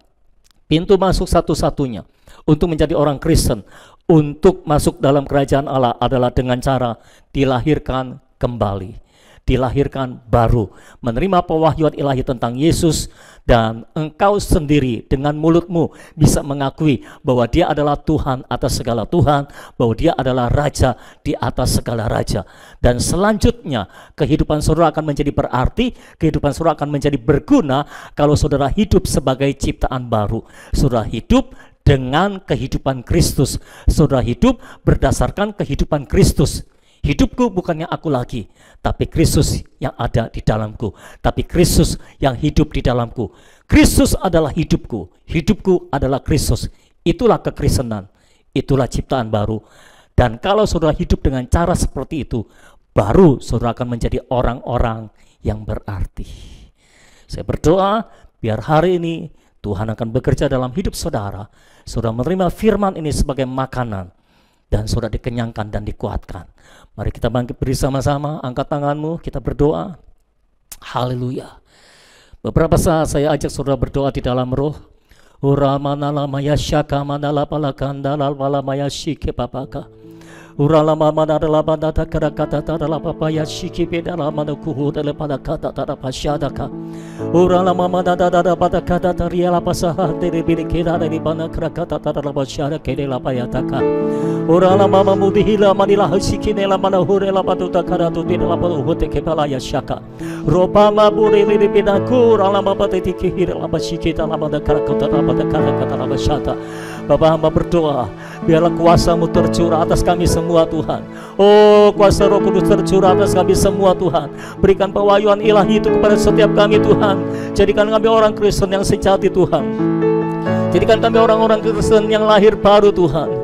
pintu masuk satu-satunya untuk menjadi orang Kristen, untuk masuk dalam kerajaan Allah adalah dengan cara dilahirkan kembali, dilahirkan baru, menerima pewahyuan ilahi tentang Yesus, dan engkau sendiri dengan mulutmu bisa mengakui bahwa dia adalah Tuhan atas segala Tuhan, bahwa dia adalah Raja di atas segala Raja. Dan selanjutnya kehidupan saudara akan menjadi berarti, kehidupan saudara akan menjadi berguna kalau saudara hidup sebagai ciptaan baru. Saudara hidup dengan kehidupan Kristus, saudara hidup berdasarkan kehidupan Kristus. Hidupku bukannya aku lagi, tapi Kristus yang ada di dalamku, tapi Kristus yang hidup di dalamku. Kristus adalah hidupku, hidupku adalah Kristus. Itulah kekristenan, itulah ciptaan baru. Dan kalau saudara hidup dengan cara seperti itu, baru saudara akan menjadi orang-orang yang berarti. Saya berdoa biar hari ini Tuhan akan bekerja dalam hidup saudara. Saudara menerima firman ini sebagai makanan, dan saudara dikenyangkan dan dikuatkan. Mari kita bangkit bersama-sama, angkat tanganmu, kita berdoa. Haleluya. Beberapa saat saya ajak saudara berdoa di dalam roh. Ura manala maya syaka manala palakanda lal wala maya syike papaka. Urala mama adalah mana kata kata adalah papa ya shiki beda mana kuhu dalam pada kata tada pasyadaka. Urala mama adalah pada kata taria la pasaha dari bilik kita dari mana kata tada pasyada kede la payataka. Urala mama mudihila manilah shiki nela mana hurela patu takara tu tidak la patu hote kepala ya shaka. Ropa maburi di bidaku urala mama tetiki hira la pasyiki dalam mana kata tada pasyada. Bapa, hamba berdoa, biarlah kuasa-Mu tercurah atas kami semua Tuhan. Oh, kuasa Roh Kudus tercurah atas kami semua Tuhan. Berikan pewahyuan ilahi itu kepada setiap kami Tuhan. Jadikan kami orang Kristen yang sejati Tuhan. Jadikan kami orang-orang Kristen yang lahir baru Tuhan.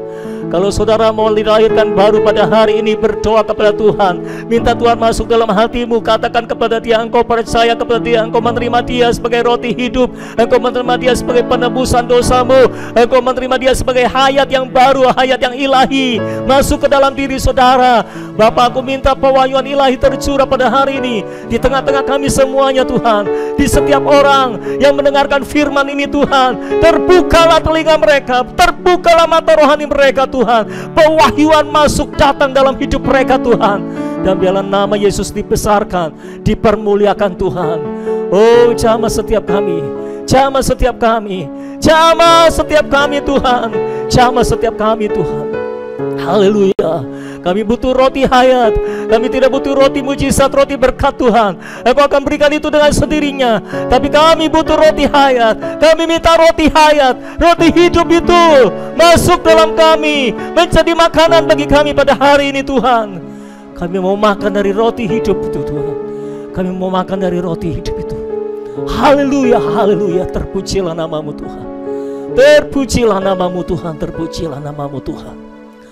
Kalau saudara mau dilahirkan baru pada hari ini, berdoa kepada Tuhan, minta Tuhan masuk dalam hatimu, katakan kepada Dia, engkau percaya kepada Dia, engkau menerima Dia sebagai roti hidup, engkau menerima Dia sebagai penebusan dosamu, engkau menerima Dia sebagai hayat yang baru, hayat yang ilahi masuk ke dalam diri saudara. Bapa, aku minta pewahyuan ilahi tercurah pada hari ini di tengah-tengah kami semuanya Tuhan. Di setiap orang yang mendengarkan firman ini Tuhan, terbukalah telinga mereka, terbukalah mata rohani mereka Tuhan. Pewahyuan masuk datang dalam hidup mereka Tuhan. Dan biarlah nama Yesus dibesarkan, dipermuliakan Tuhan. Oh, jamah setiap kami, jamah setiap kami, jamah setiap kami Tuhan, jamah setiap kami Tuhan. Haleluya. Kami butuh roti hayat. Kami tidak butuh roti mujizat, roti berkat Tuhan. Engkau akan berikan itu dengan sendirinya. Tapi kami butuh roti hayat. Kami minta roti hayat, roti hidup itu masuk dalam kami, menjadi makanan bagi kami pada hari ini Tuhan. Kami mau makan dari roti hidup itu Tuhan. Kami mau makan dari roti hidup itu. Haleluya, haleluya. Terpujilah namamu Tuhan. Terpujilah namamu Tuhan. Terpujilah namamu Tuhan.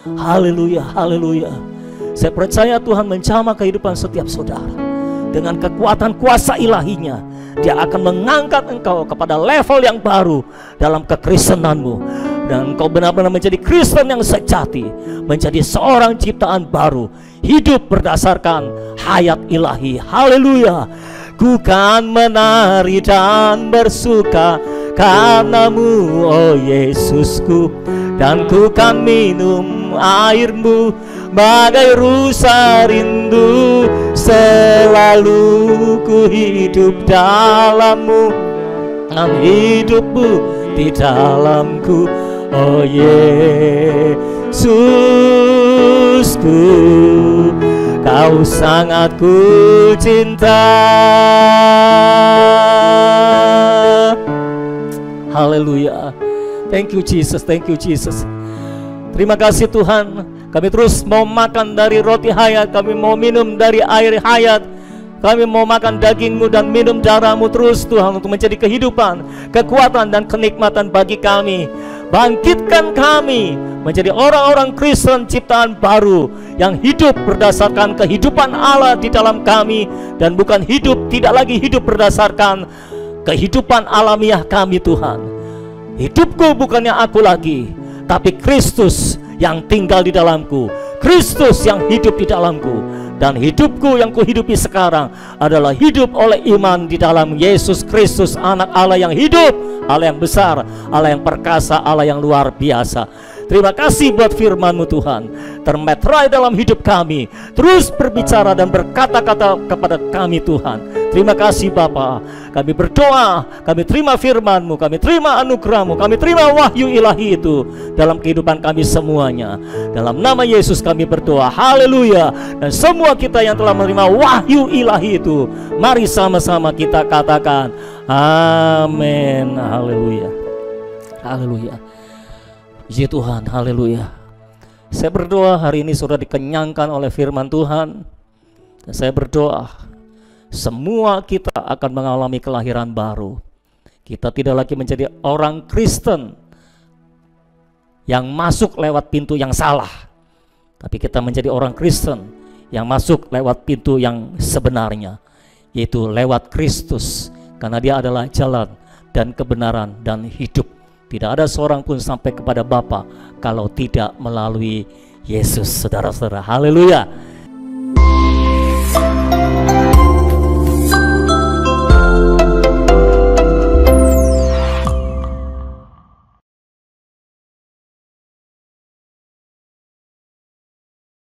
Haleluya, haleluya. Saya percaya Tuhan menjamah kehidupan setiap saudara. Dengan kekuatan kuasa ilahinya, Dia akan mengangkat engkau kepada level yang baru dalam kekristenanmu. Dan engkau benar-benar menjadi Kristen yang sejati, menjadi seorang ciptaan baru, hidup berdasarkan hayat ilahi. Haleluya. Ku kan menari dan bersuka karenamu, oh Yesusku. Dan ku kan minum airmu bagai rusa rindu. Selalu ku hidup dalammu, dan hidupmu di dalamku, oh Yesusku. Kau sangat ku cinta. Haleluya. Thank you Jesus, thank you Jesus. Terima kasih Tuhan. Kami terus mau makan dari roti hayat, kami mau minum dari air hayat, kami mau makan daging-Mu dan minum darah-Mu terus Tuhan, untuk menjadi kehidupan, kekuatan dan kenikmatan bagi kami. Bangkitkan kami menjadi orang-orang Kristen ciptaan baru yang hidup berdasarkan kehidupan Allah di dalam kami, dan bukan hidup, tidak lagi hidup berdasarkan kehidupan alamiah kami Tuhan. Hidupku bukannya aku lagi, tapi Kristus yang tinggal di dalamku, Kristus yang hidup di dalamku. Dan hidupku yang kuhidupi sekarang adalah hidup oleh iman di dalam Yesus Kristus, Anak Allah yang hidup, Allah yang besar, Allah yang perkasa, Allah yang luar biasa. Terima kasih buat firman-Mu Tuhan, termeterai dalam hidup kami, terus berbicara dan berkata-kata kepada kami Tuhan. Terima kasih Bapa. Kami berdoa, kami terima firman-Mu, kami terima anugerah-Mu, kami terima wahyu ilahi itu dalam kehidupan kami semuanya. Dalam nama Yesus kami berdoa, haleluya. Dan semua kita yang telah menerima wahyu ilahi itu, mari sama-sama kita katakan amin. Haleluya, haleluya. Puji Tuhan, haleluya. Saya berdoa hari ini sudah dikenyangkan oleh firman Tuhan. Dan saya berdoa semua kita akan mengalami kelahiran baru. Kita tidak lagi menjadi orang Kristen yang masuk lewat pintu yang salah, tapi kita menjadi orang Kristen yang masuk lewat pintu yang sebenarnya, yaitu lewat Kristus. Karena Dia adalah jalan dan kebenaran dan hidup. Tidak ada seorang pun sampai kepada Bapa kalau tidak melalui Yesus, saudara-saudara. Haleluya.